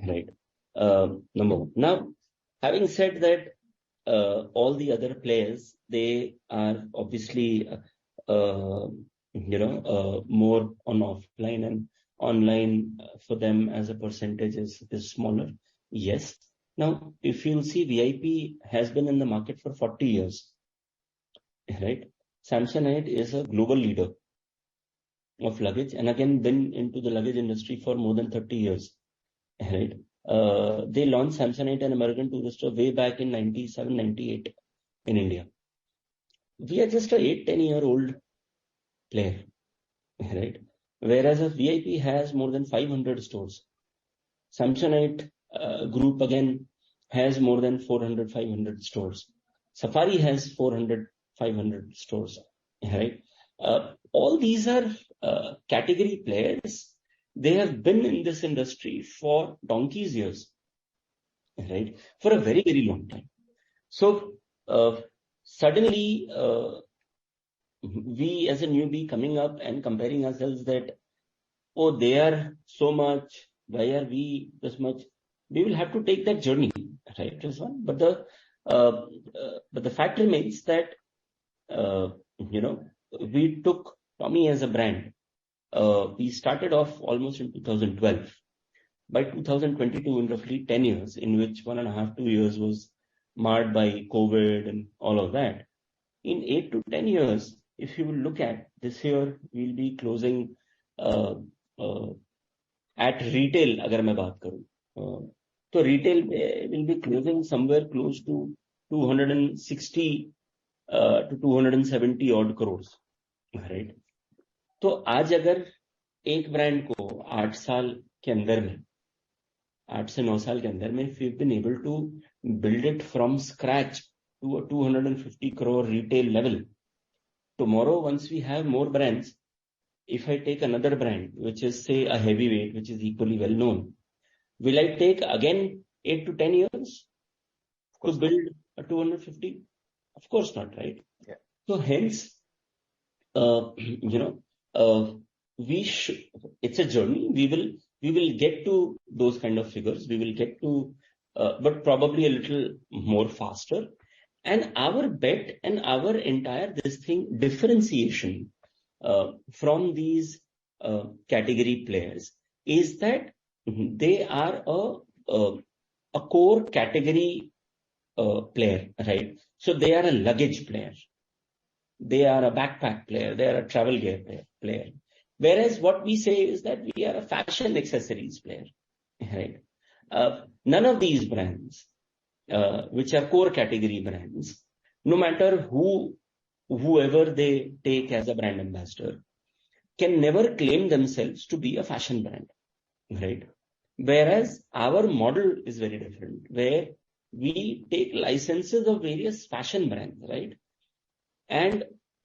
right? Number one. Now, having said that, all the other players, they are obviously more on offline, and online for them as a percentage is smaller. Yes. Now, if you'll see, VIP has been in the market for 40 years, right? Samsonite is a global leader of luggage, and again been into the luggage industry for more than 30 years, right? They launched Samsonite and American Tourister way back in 97, 98 in India. We are just a 8-10-year-old player, right? Whereas a VIP has more than 500 stores. Samsonite group again has more than 400, 500 stores. Safari has 400, 500 stores, right? All these are category players. They have been in this industry for donkey's years, right? For a very, very long time. So suddenly we as a newbie coming up and comparing ourselves that, oh, they are so much, why are we this much? We will have to take that journey, right? This one. But the fact remains that we took Tommy as a brand. We started off almost in 2012. By 2022, in roughly 10 years, in which 1.5, 2 years was marred by COVID and all of that. In 8 to 10 years, if you will look at this year, we'll be closing at retail, agar main baat karu. So retail will be closing somewhere close to 260 to 270 odd crores, right? तो आज अगर एक brand को 8 साल के अंदर में, 8 से 9 साल के अंदर में, if we've been able to build it from scratch to a 250 crore retail level, tomorrow once we have more brands, if I take another brand which is say a heavyweight which is equally well known, will I take again 8 to 10 years to build a 250? Of course not, right? Yeah. So hence, it's a journey. We will get to those kind of figures. We will get to, but probably a little more faster. And our bet and our entire differentiation from these category players is that they are a core category player, right? So they are a luggage player. They are a backpack player. They are a travel gear player. Whereas what we say is that we are a fashion accessories player, right? None of these brands, which are core category brands, no matter whoever they take as a brand ambassador, can never claim themselves to be a fashion brand, right? Whereas our model is very different, where we take licenses of various fashion brands, right? And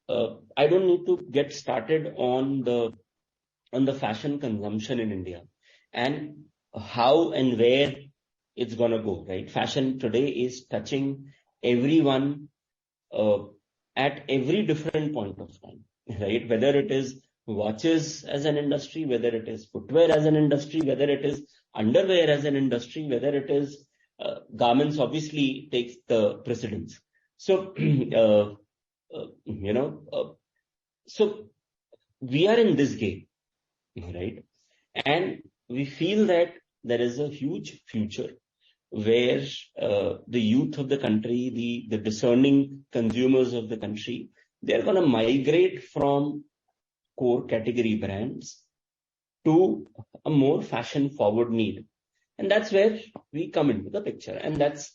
I don't need to get started on the fashion consumption in India and how and where it's gonna go, right? Fashion today is touching everyone at every different point of time, right? Whether it is watches as an industry, whether it is footwear as an industry, whether it is underwear as an industry, whether it is garments obviously takes the precedence. So, so we are in this game, right? And we feel that there is a huge future where the youth of the country, the discerning consumers of the country, they're going to migrate from core category brands to a more fashion forward need. And that's where we come into the picture. And that's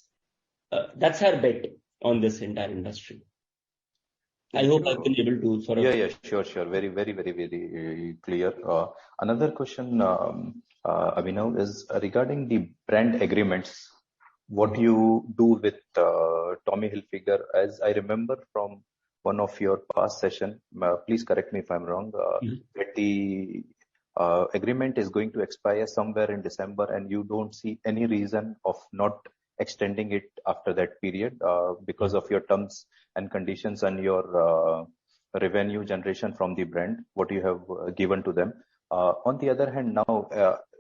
our bet on this entire industry. I hope I've been able to sort of... Yeah, sure. Very, very, very, very clear. Another question, Abhinav, is regarding the brand agreements. What you do with Tommy Hilfiger, as I remember from one of your past session, please correct me if I'm wrong, that the agreement is going to expire somewhere in December and you don't see any reason of not extending it after that period because of your terms and conditions and your revenue generation from the brand, what you have given to them. On the other hand, now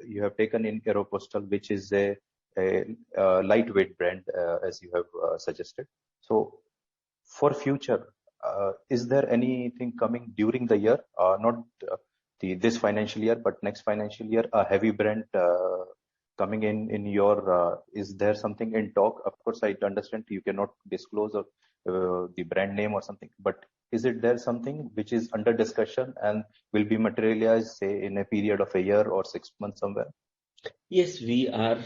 you have taken in Aeropostale, which is a lightweight brand, as you have suggested. So for future, is there anything coming during the year, not this financial year, but next financial year, a heavy brand coming in your, is there something in talk? Of course, I understand you cannot disclose the brand name or something, but is it there something which is under discussion and will be materialized, say, in a period of a year or 6 months somewhere? Yes, we are.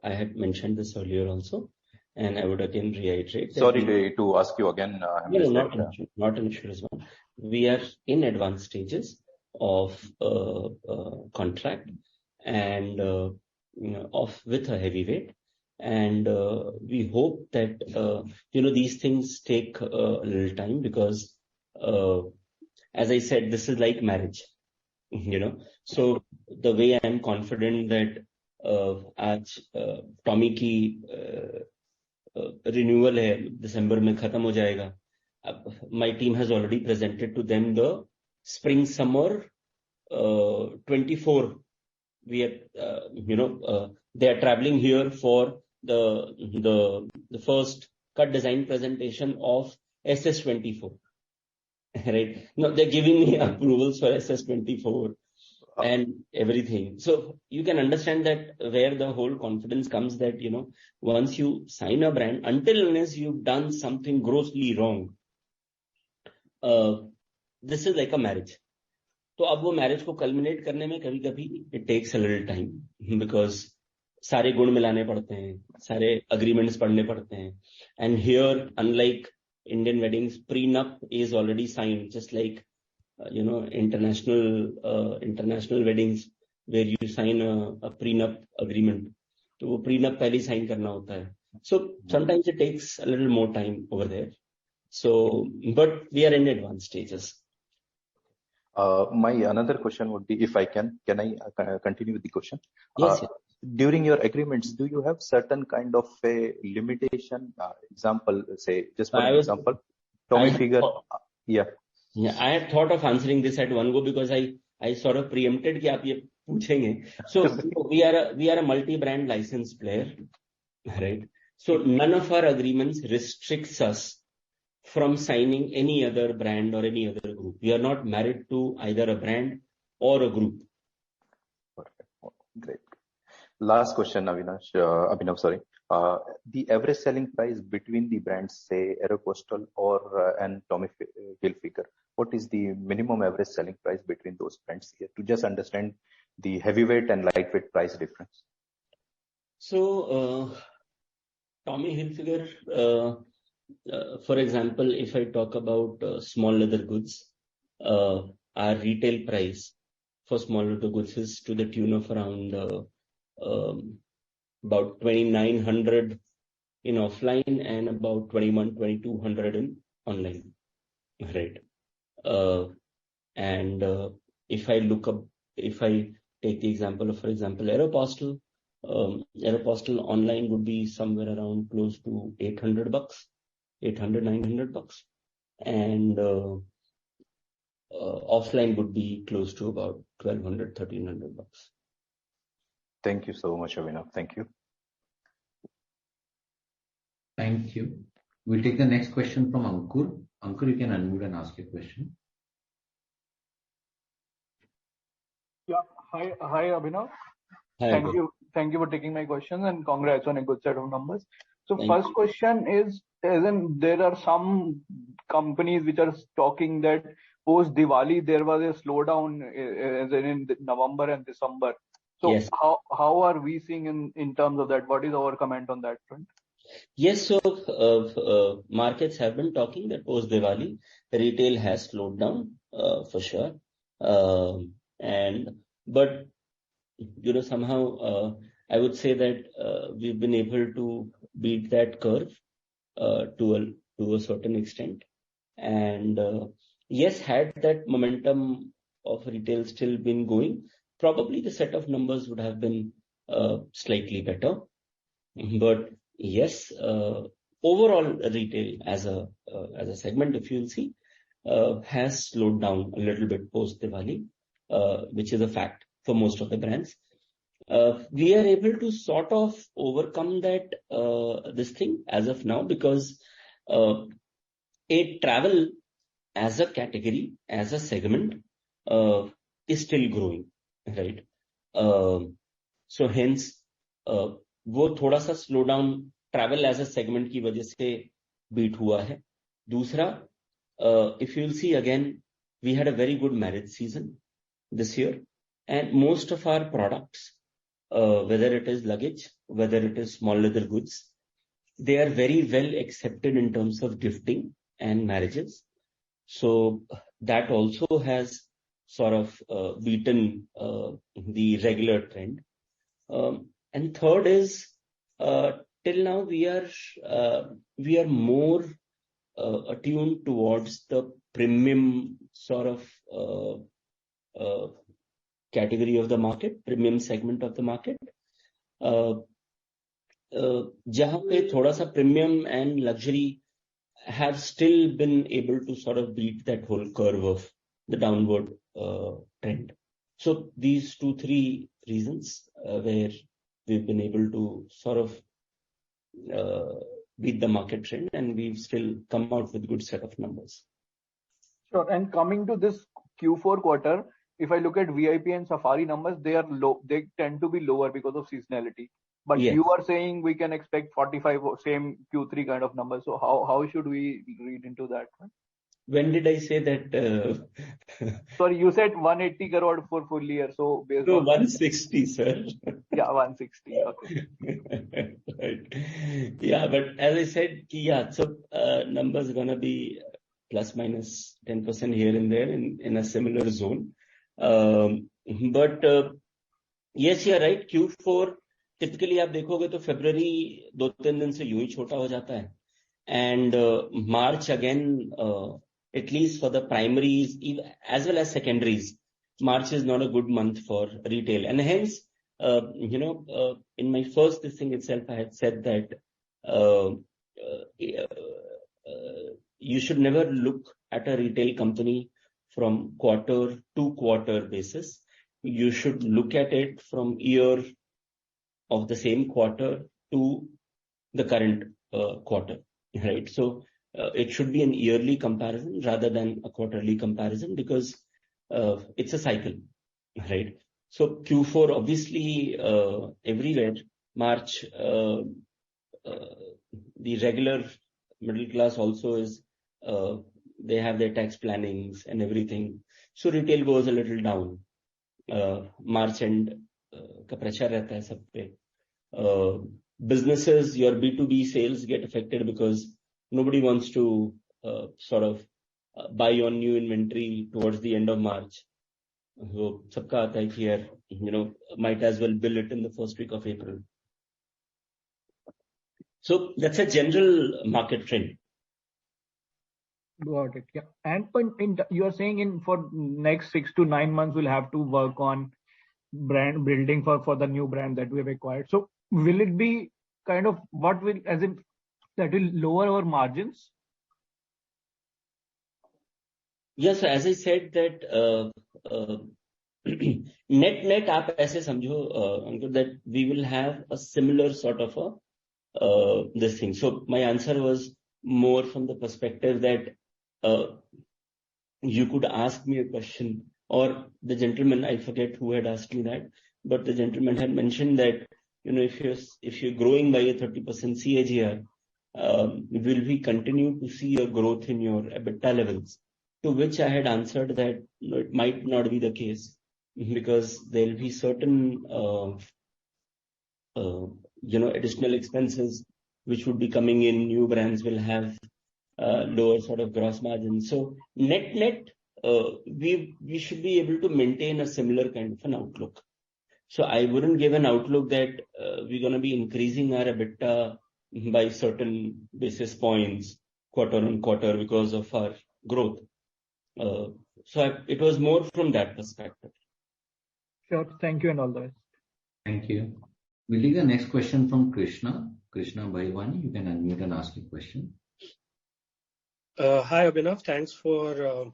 I had mentioned this earlier also, and I would again reiterate. Sorry to ask you again. No, not an issue. We are in advanced stages of contract and with a heavyweight, and we hope that these things take a little time because, as I said, this is like marriage. So the way I'm confident that आज Tommy की renewal है December में खत्म हो जाएगा. My team has already presented to them the spring summer 24. We are they are traveling here for the first cut design presentation of SS24. Right now they're giving me approvals for SS24 and everything. So you can understand that where the whole confidence comes that once you sign a brand, until unless you've done something grossly wrong, this is like a marriage. तो अब वो marriage को culminate करने में कभी कभी it takes a little time because सारे गुण मिलाने पड़ते हैं, सारे agreements पढ़ने पड़ते हैं. And here, unlike Indian weddings, prenup is already signed, just like international weddings where you sign a prenup agreement. तो वो prenup पहले sign करना होता है. So sometimes it takes a little more time over there. So, but we are in advanced stages. My another question would be, if I can I continue with the question? Yes. During your agreements, do you have certain kind of a limitation? Example, say, just for example, Tommy Hilfiger. Yeah, I had thought of answering this at one go because I sort of preempted कि आप ये पूछेंगे. So we are a multi-brand license player, right? So none of our agreements restricts us from signing any other brand or any other group. We are not married to either a brand or a group. Perfect. Great. Last question, Abhinav, sorry. The average selling price between the brands, say Aeropostale or and Tommy Hilfiger, what is the minimum average selling price between those brands here to just understand the heavyweight and lightweight price difference? So, Tommy Hilfiger, for example, if I talk about small leather goods, our retail price for small leather goods is to the tune of around about 2,900 in offline and about 2,200 in online, right? And if I take the example of, for example, Aeropostale, Aeropostale online would be somewhere around close to $800, $900, and offline would be close to about $1,200, $1,300. Thank you so much, Abhinav. Thank you. Thank you. We'll take the next question from Ankur. Ankur, you can unmute and ask your question. Yeah. Hi, Abhinav. Hi. Thank you for taking my question, and congrats on a good set of numbers. So first question is, as in there are some companies which are talking that post Diwali there was a slowdown as in November and December. So Yes. how are we seeing in terms of that? What is our comment on that front? Yes, so markets have been talking that post Diwali retail has slowed down for sure, but you know, somehow I would say that we've been able to beat that curve to a certain extent, and yes, had that momentum of retail still been going, probably the set of numbers would have been slightly better. But yes, overall retail as a segment, if you'll see, has slowed down a little bit post Diwali, which is a fact for most of the brands. We are able to sort of overcome that this thing as of now, because travel as a category, as a segment, is still growing, right? So hence वो थोड़ा सा slow down travel as a segment की वजह से beat हुआ है. दूसरा, if you'll see again, we had a very good marriage season this year, and most of our products, whether it is luggage, whether it is small leather goods, they are very well accepted in terms of gifting and marriages. So that also has sort of beaten the regular trend. And third is, till now we are more attuned towards the premium sort of category of the market, premium segment of the market, जहाँ पे थोड़ा सा premium and luxury have still been able to sort of beat that whole curve of the downward trend. So these 2-3 reasons where we've been able to sort of beat the market trend, and we've still come out with a good set of numbers. Sure. And coming to this Q4 quarter, if I look at VIP and Safari numbers, they are low. They tend to be lower because of seasonality. But Yes. You are saying we can expect 45 or same Q3 kind of numbers. So how should we read into that? When did I say that? Sorry, you said 180 crore for full year. So based No, on 160, sir. Yeah, 160. Okay. Right. Yeah, but as I said, yeah, so numbers are gonna be plus minus 10% here and there in a similar zone. But yes, you're right. Q4 typically आप देखोगे तो February 2-3 दिन से यूं ही छोटा हो जाता है, and March again, at least for the primaries as well as secondaries, March is not a good month for retail, and hence in my first thing itself I had said that you should never look at a retail company from quarter to quarter basis. You should look at it from year of the same quarter to the current quarter, right? So it should be an yearly comparison rather than a quarterly comparison, because it's a cycle, right? So Q4 obviously everywhere, March the regular middle class also is they have their tax plannings and everything, so retail goes a little down. March end का pressure रहता है सब पे. Businesses, your B2B sales get affected because nobody wants to sort of buy on new inventory towards the end of March. So सबका आता है कि यार might as well bill it in the first week of April. So that's a general market trend. Got it. Yeah. And you are saying for next 6 to 9 months we'll have to work on brand building for the new brand that we have acquired. So will it be kind of that will lower our margins? Yes, as I said that net आप ऐसे समझो that we will have a similar sort of a this thing. So my answer was more from the perspective that you could ask me a question, or the gentleman, I forget who had asked me that, but the gentleman had mentioned that, if you're growing by a 30% CAGR, will we continue to see a growth in your EBITDA levels? To which I had answered that it might not be the case, because there will be certain additional expenses which would be coming in. New brands will have lower sort of gross margin. So net, we should be able to maintain a similar kind of an outlook. So I wouldn't give an outlook that we're going to be increasing our EBITDA by certain basis points quarter on quarter because of our growth. It was more from that perspective. Sure. Thank you and all the best. Thank you. We'll take the next question from Krishna. Krishna Bhaivani, you can unmute and ask your question. Hi, Abhinav. Thanks for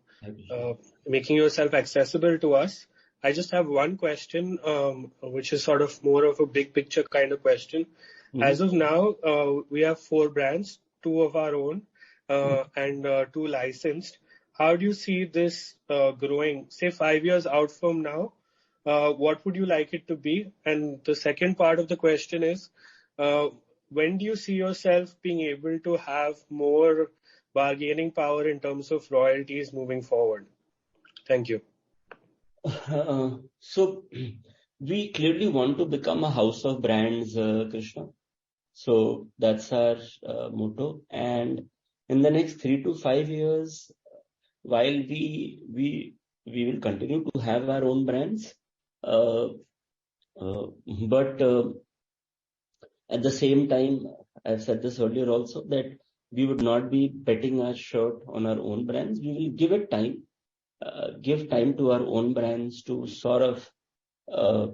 making yourself accessible to us. I just have one question, which is sort of more of a big picture kind of question. Mm-hmm. As of now, we have 4 brands, 2 of our own, and 2 licensed. How do you see this growing, say 5 years out from now? What would you like it to be? And the second part of the question is, when do you see yourself being able to have more bargaining power in terms of royalties moving forward? Thank you. So we clearly want to become a house of brands, Krishna. So that's our motto. And in the next 3 to 5 years, while we will continue to have our own brands, but at the same time, I've said this earlier also, that we would not be betting our shirt on our own brands. We will give it time. Give time to our own brands to sort of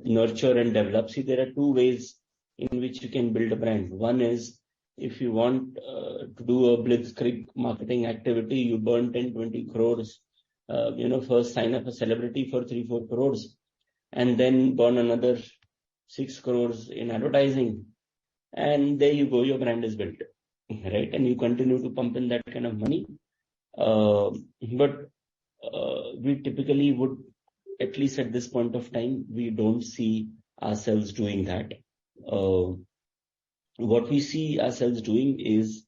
nurture and develop. See, there are 2 ways in which you can build a brand. One is, if you want to do a blitzkrieg marketing activity, you burn 10-20 crores. First sign up a celebrity for 3-4 crores, and then burn another 6 crores in advertising, and there you go, your brand is built, right? And you continue to pump in that kind of money. But we typically would, at least at this point of time, we don't see ourselves doing that. What we see ourselves doing is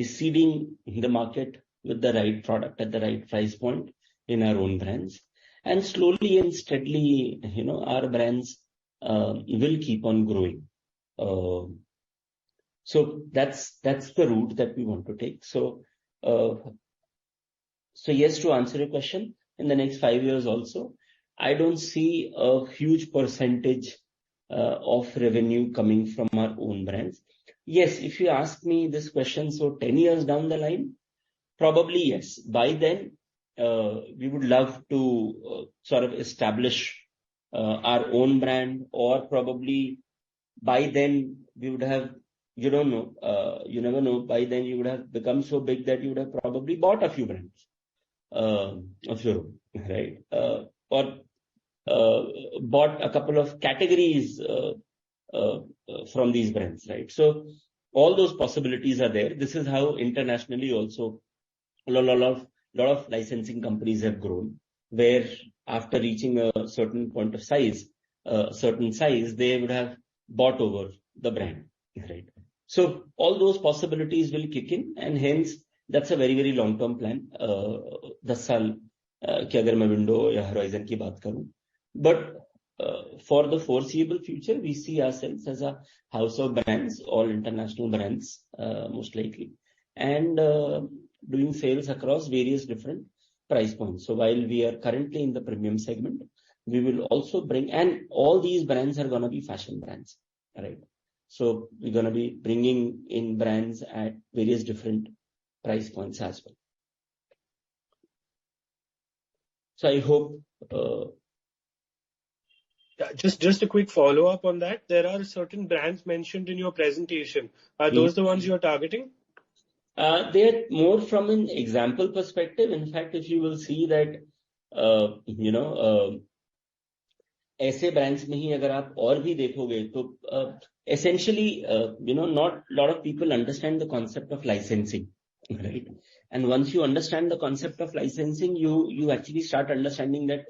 seeding the market with the right product at the right price point in our own brands, and slowly and steadily, our brands will keep on growing. So that's the route that we want to take. So yes, to answer your question, in the next 5 years also, I don't see a huge percentage of revenue coming from our own brands. Yes, if you ask me this question, so 10 years down the line, probably yes. By then, we would love to sort of establish our own brand, or probably by then we would have, you don't know, you never know, by then you would have become so big that you would have probably bought a few brands of your own, right? Or bought a couple of categories from these brands, right? So all those possibilities are there. This is how internationally also a lot of licensing companies have grown, where after reaching a certain point of size, they would have bought over the brand, right? So all those possibilities will kick in, and hence that's a very, very long-term plan. 10 साल की अगर मैं window या horizon की बात करूं, but for the foreseeable future, we see ourselves as a house of brands, all international brands, most likely, and doing sales across various different price points. So while we are currently in the premium segment, we will also bring, and all these brands are going to be fashion brands, right? So we're going to be bringing in brands at various different price points as well. So I hope. Yeah, just a quick follow up on that. There are certain brands mentioned in your presentation. Are those the ones you are targeting? They're more from an example perspective. In fact, if you will see that, ऐसे brands में ही अगर आप और भी देखोगे तो essentially not a lot of people understand the concept of licensing, right? And once you understand the concept of licensing, you actually start understanding that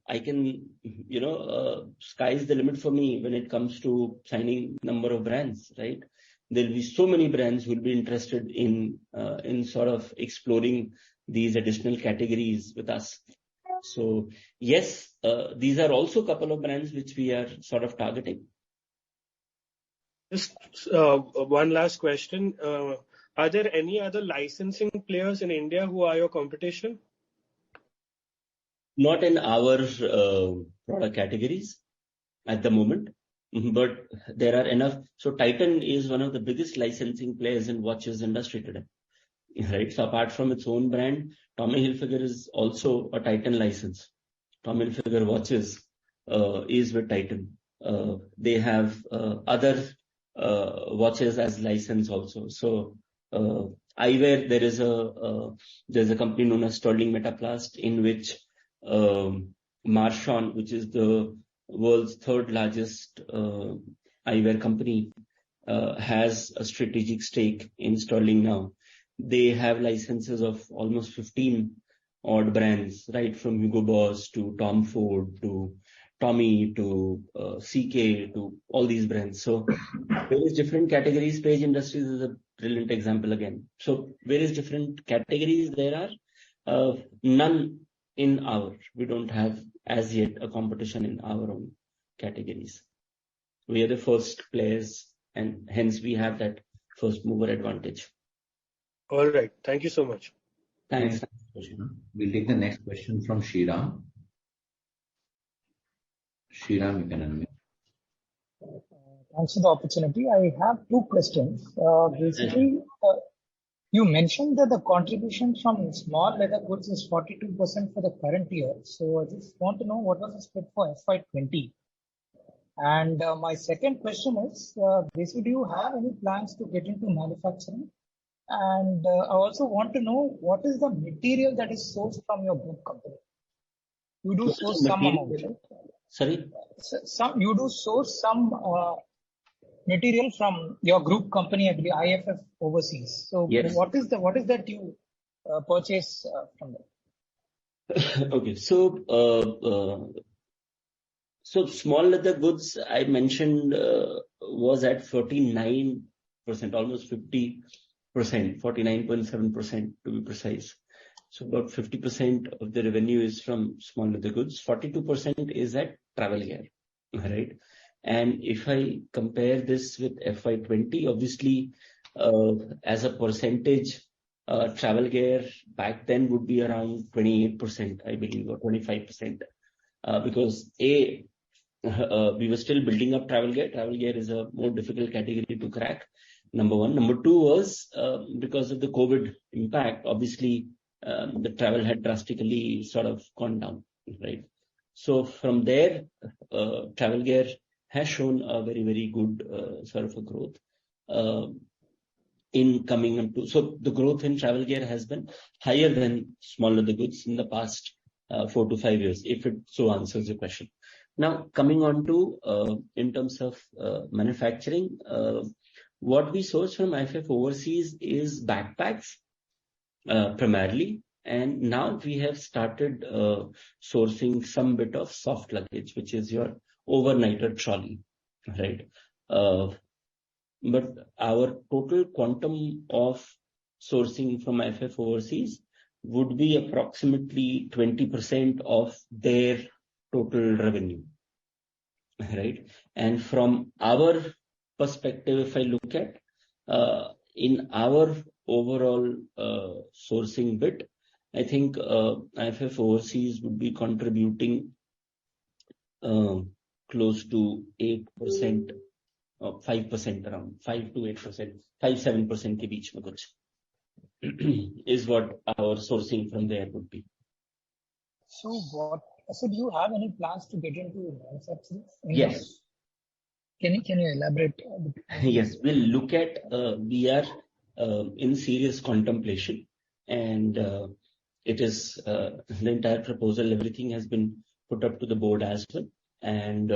I can sky is the limit for me when it comes to signing number of brands, right? There'll be so many brands who will be interested in sort of exploring these additional categories with us. So yes, these are also a couple of brands which we are sort of targeting. Just one last question. Are there any other licensing players in India who are your competition? Not in our product categories at the moment, but there are enough. So Titan is one of the biggest licensing players in watches industry today, right? So apart from its own brand, Tommy Hilfiger is also a Titan license. Tommy Hilfiger watches is with Titan. They have other watches as license also. So eyewear, there's a company known as Sterling Metaplast, in which Marchon, which is the world's third largest eyewear company, has a strategic stake in Sterling now. They have licenses of almost 15 odd brands, right from Hugo Boss to Tom Ford to Tommy to CK to all these brands. So various different categories. Page Industries is a brilliant example again. So various different categories there are. None in our. We don't have as yet a competition in our own categories. We are the first players, and hence we have that first mover advantage. All right. Thank you so much. Thanks. We'll take the next question from Shriram. Shriram, you can unmute. Thanks for the opportunity. I have two questions. Basically, you mentioned that the contribution from small leather goods is 42% for the current year. So I just want to know what was the split for FY20. And my second question is, basically, do you have any plans to get into manufacturing? And I also want to know what is the material that is sourced from your group company. You do source some amount, right? Sorry? You do source some material from your group company, I believe, IFF overseas. So yes. What is that you purchase from them? Okay, so small leather goods I mentioned was at 49%, almost 50%, 49.7% to be precise. So about 50% of the revenue is from small leather goods. 42% is at travel gear, right? And if I compare this with FY20, obviously, as a percentage, travel gear back then would be around 28%, I believe, or 25%, because we were still building up travel gear. Travel gear is a more difficult category to crack. Number one. Number two was because of the COVID impact, obviously, the travel had drastically sort of gone down, right? So from there, travel gear has shown a very, very good sort of a growth in coming into. So the growth in travel gear has been higher than small leather goods in the past 4 to 5 years, if it so answers your question. Now, coming on to in terms of manufacturing, what we source from IFF overseas is backpacks primarily, and now we have started sourcing some bit of soft luggage, which is your overnighter trolley, right? But our total quantum of sourcing from IFF overseas would be approximately 20% of their total revenue, right? And from our perspective, if I look at in our overall sourcing bit, I think IFF overseas would be contributing close to 8%, 5% around 5 to 8%, 5-7% ke beech mein kuch is what our sourcing from there would be. So do you have any plans to get into manufacturing? Yes. Can you elaborate? Yes, we'll look at, we are in serious contemplation, and it is the entire proposal, everything has been put up to the board as well. And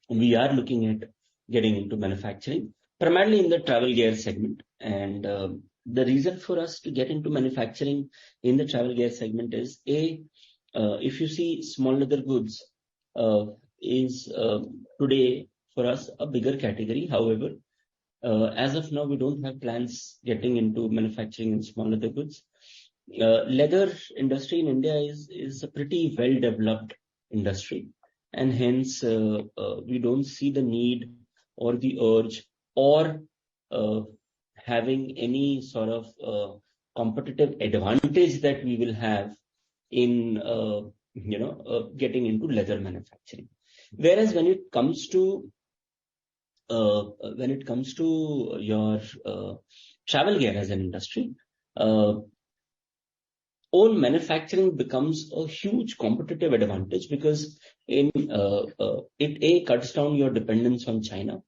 we are looking at getting into manufacturing, primarily in the travel gear segment. And the reason for us to get into manufacturing in the travel gear segment is if you see small leather goods is today for us a bigger category. However, as of now, we don't have plans getting into manufacturing in small leather goods. Leather industry in India is a pretty well developed industry, and hence we don't see the need or the urge or having any sort of competitive advantage that we will have in getting into leather manufacturing. Whereas when it comes to your travel gear as an industry, own manufacturing becomes a huge competitive advantage because it cuts down your dependence on China.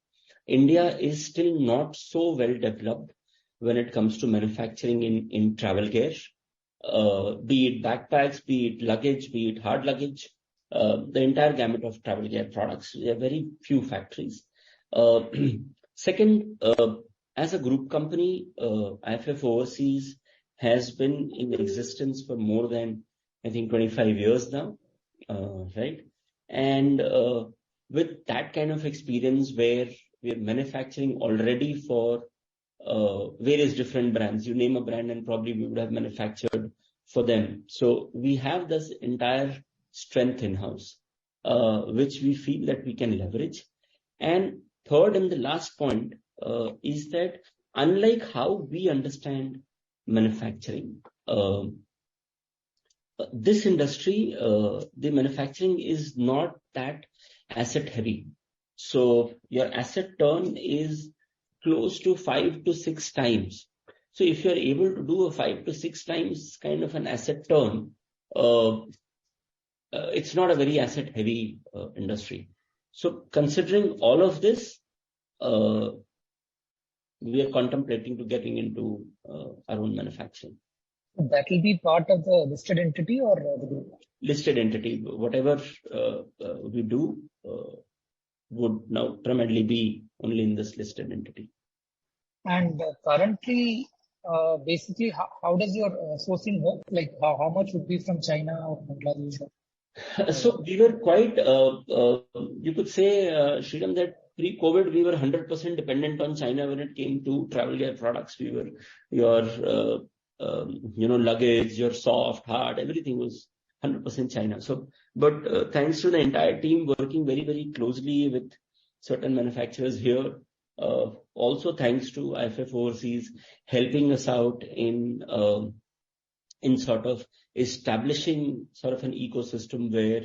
India is still not so well developed when it comes to manufacturing in travel gear, be it backpacks, be it luggage, be it hard luggage, the entire gamut of travel gear products. There are very few factories. Second, as a group company, IFF Overseas has been in existence for more than, I think, 25 years now, right? And with that kind of experience where we are manufacturing already for various different brands, you name a brand and probably we would have manufactured for them. So we have this entire strength in-house, which we feel that we can leverage. And third and the last point is that unlike how we understand manufacturing, this industry, the manufacturing is not that asset heavy. So your asset turn is close to 5 to 6 times. So if you're able to do a 5 to 6 times kind of an asset turn, it's not a very asset heavy industry. So considering all of this, we are contemplating to getting into our own manufacturing. That will be part of the listed entity or the group? Listed entity. Whatever we do would now primarily be only in this listed entity. And currently, basically, how does your sourcing work? Like how much would be from China or Bangladesh? So we were quite, you could say, Sriram, that pre-COVID, we were 100% dependent on China when it came to travel gear products. We were, your, luggage, your soft, hard, everything was 100% China. So, but thanks to the entire team working very, very closely with certain manufacturers here, also thanks to IFF Overseas helping us out in sort of establishing sort of an ecosystem where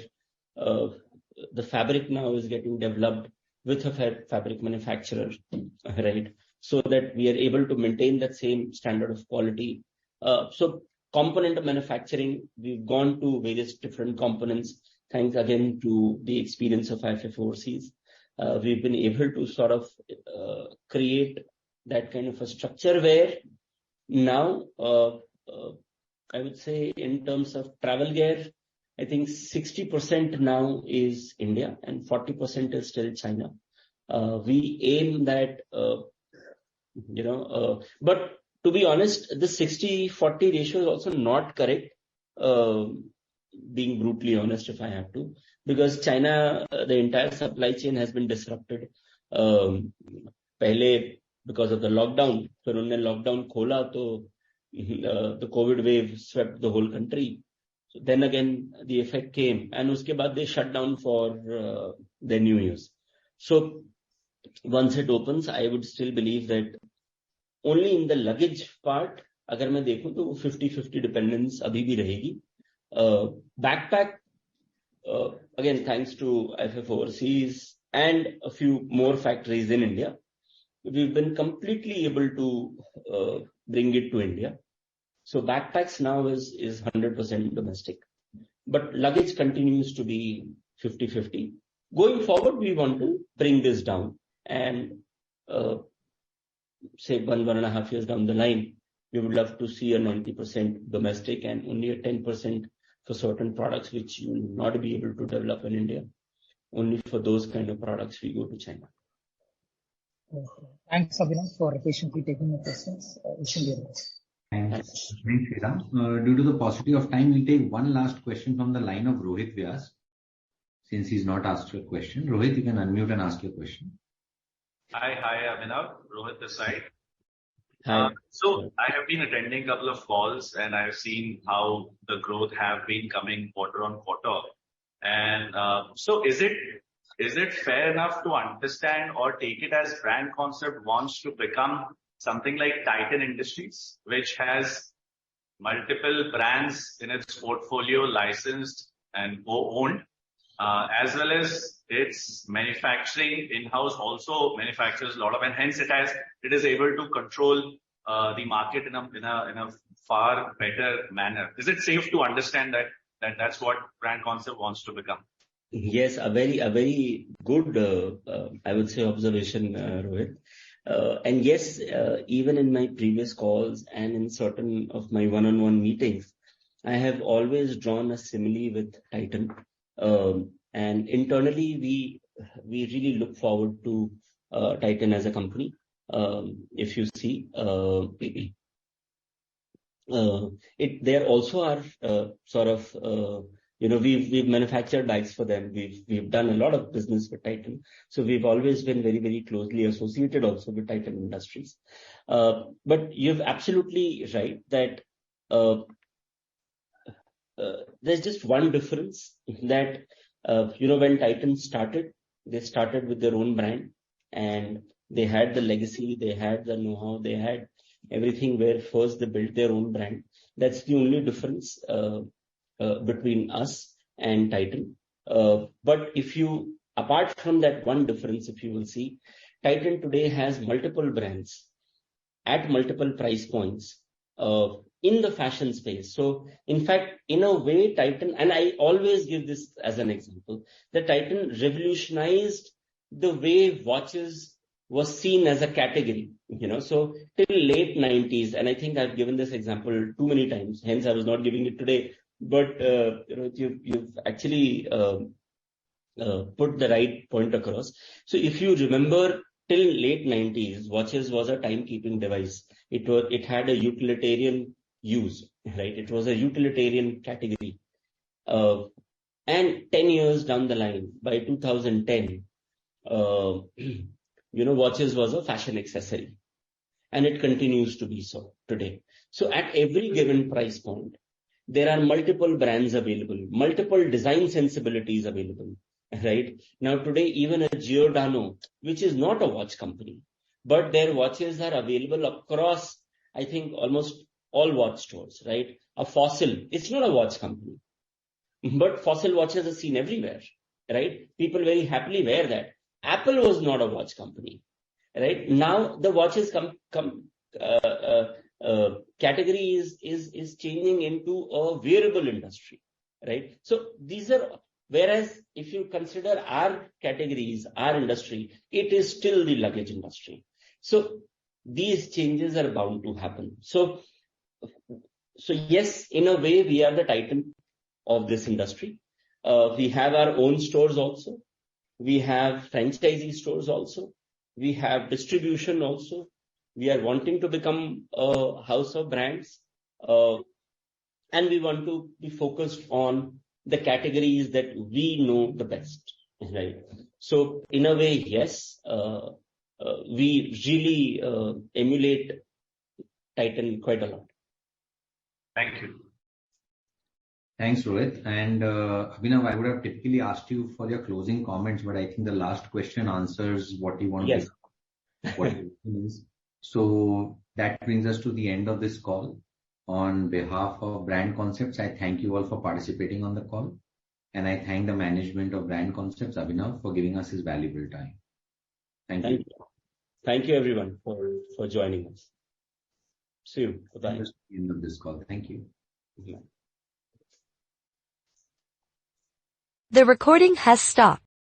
the fabric now is getting developed with a fabric manufacturer, right? So that we are able to maintain that same standard of quality. So component of manufacturing, we've gone to various different components, thanks again to the experience of IFF Overseas. We've been able to sort of create that kind of a structure where now, I would say in terms of travel gear, I think 60% now is India and 40% is still China. We aim that, but to be honest, the 60-40 ratio is also not correct, being brutally honest if I have to, because China, the entire supply chain has been disrupted. Pehle, because of the lockdown, so when the lockdown khola, to the COVID wave swept the whole country. So then again, the effect came, and uske baad they shut down for their New Year's. So once it opens, I would still believe that only in the luggage part, agar main dekhu to 50-50 dependence abhi bhi rahegi. Backpack, again, thanks to IFF Overseas and a few more factories in India, we've been completely able to bring it to India. So backpacks now is 100% domestic, but luggage continues to be 50-50. Going forward, we want to bring this down and say 1.5 years down the line, we would love to see a 90% domestic and only a 10% for certain products which you will not be able to develop in India. Only for those kind of products we go to China. Okay. Thanks, Abhinav, for patiently taking the questions. Wishing you the best. Thanks, Sriram. Due to the paucity of time, we'll take one last question from the line of Rohit Vyas. Since he's not asked a question, Rohit, you can unmute and ask your question. Hi, Abhinav. Rohit this side. Hi. So I have been attending a couple of calls and I've seen how the growth have been coming quarter on quarter. And so is it fair enough to understand or take it as brand concept wants to become something like Titan Industries, which has multiple brands in its portfolio licensed and co-owned, as well as its manufacturing in-house also manufactures a lot of, and hence it is able to control the market in a far better manner. Is it safe to understand that's what brand concept wants to become? Yes, a very good, I would say, observation, Rohit. And yes, even in my previous calls and in certain of my one-on-one meetings, I have always drawn a simile with Titan. And internally, we really look forward to Titan as a company. If you see, there also are sort of we've manufactured bikes for them. We've done a lot of business with Titan, so we've always been very closely associated also with Titan Industries. But you're absolutely right that there's just one difference that when Titan started, they started with their own brand and they had the legacy, they had the know-how, they had everything where first they built their own brand. That's the only difference between us and Titan. But apart from that one difference, if you will see, Titan today has multiple brands at multiple price points in the fashion space. So in fact, in a way, Titan, and I always give this as an example, that Titan revolutionized the way watches was seen as a category, so till late 90s, and I think I've given this example too many times, hence I was not giving it today, but you've actually put the right point across. So if you remember, till late 90s, watches was a timekeeping device. It had a utilitarian use, right? It was a utilitarian category. And 10 years down the line, by 2010, watches was a fashion accessory. And it continues to be so today. So at every given price point, there are multiple brands available, multiple design sensibilities available, right? Now today, even a Giordano, which is not a watch company, but their watches are available across, I think, almost all watch stores, right? A Fossil, it's not a watch company, but Fossil watches are seen everywhere, right? People very happily wear that. Apple was not a watch company, right? Now the watches category is changing into a wearable industry, right? So these are, whereas if you consider our categories, our industry, it is still the luggage industry. So these changes are bound to happen. So yes, in a way, we are the Titan of this industry. We have our own stores also. We have franchisee stores also. We have distribution also. We are wanting to become a house of brands. And we want to be focused on the categories that we know the best, right? So in a way, yes, we really emulate Titan quite a lot. Thank you. Thanks, Rohit. And Abhinav, I would have typically asked you for your closing comments, but I think the last question answers what you want yes. to what your question is. So that brings us to the end of this call. On behalf of Brand Concepts, I thank you all for participating on the call. And I thank the management of Brand Concepts, Abhinav, for giving us his valuable time. Thank you. Thank you, everyone, for joining us. See you. Bye-bye. That's the end of this call. Thank you. Bye. The recording has stopped.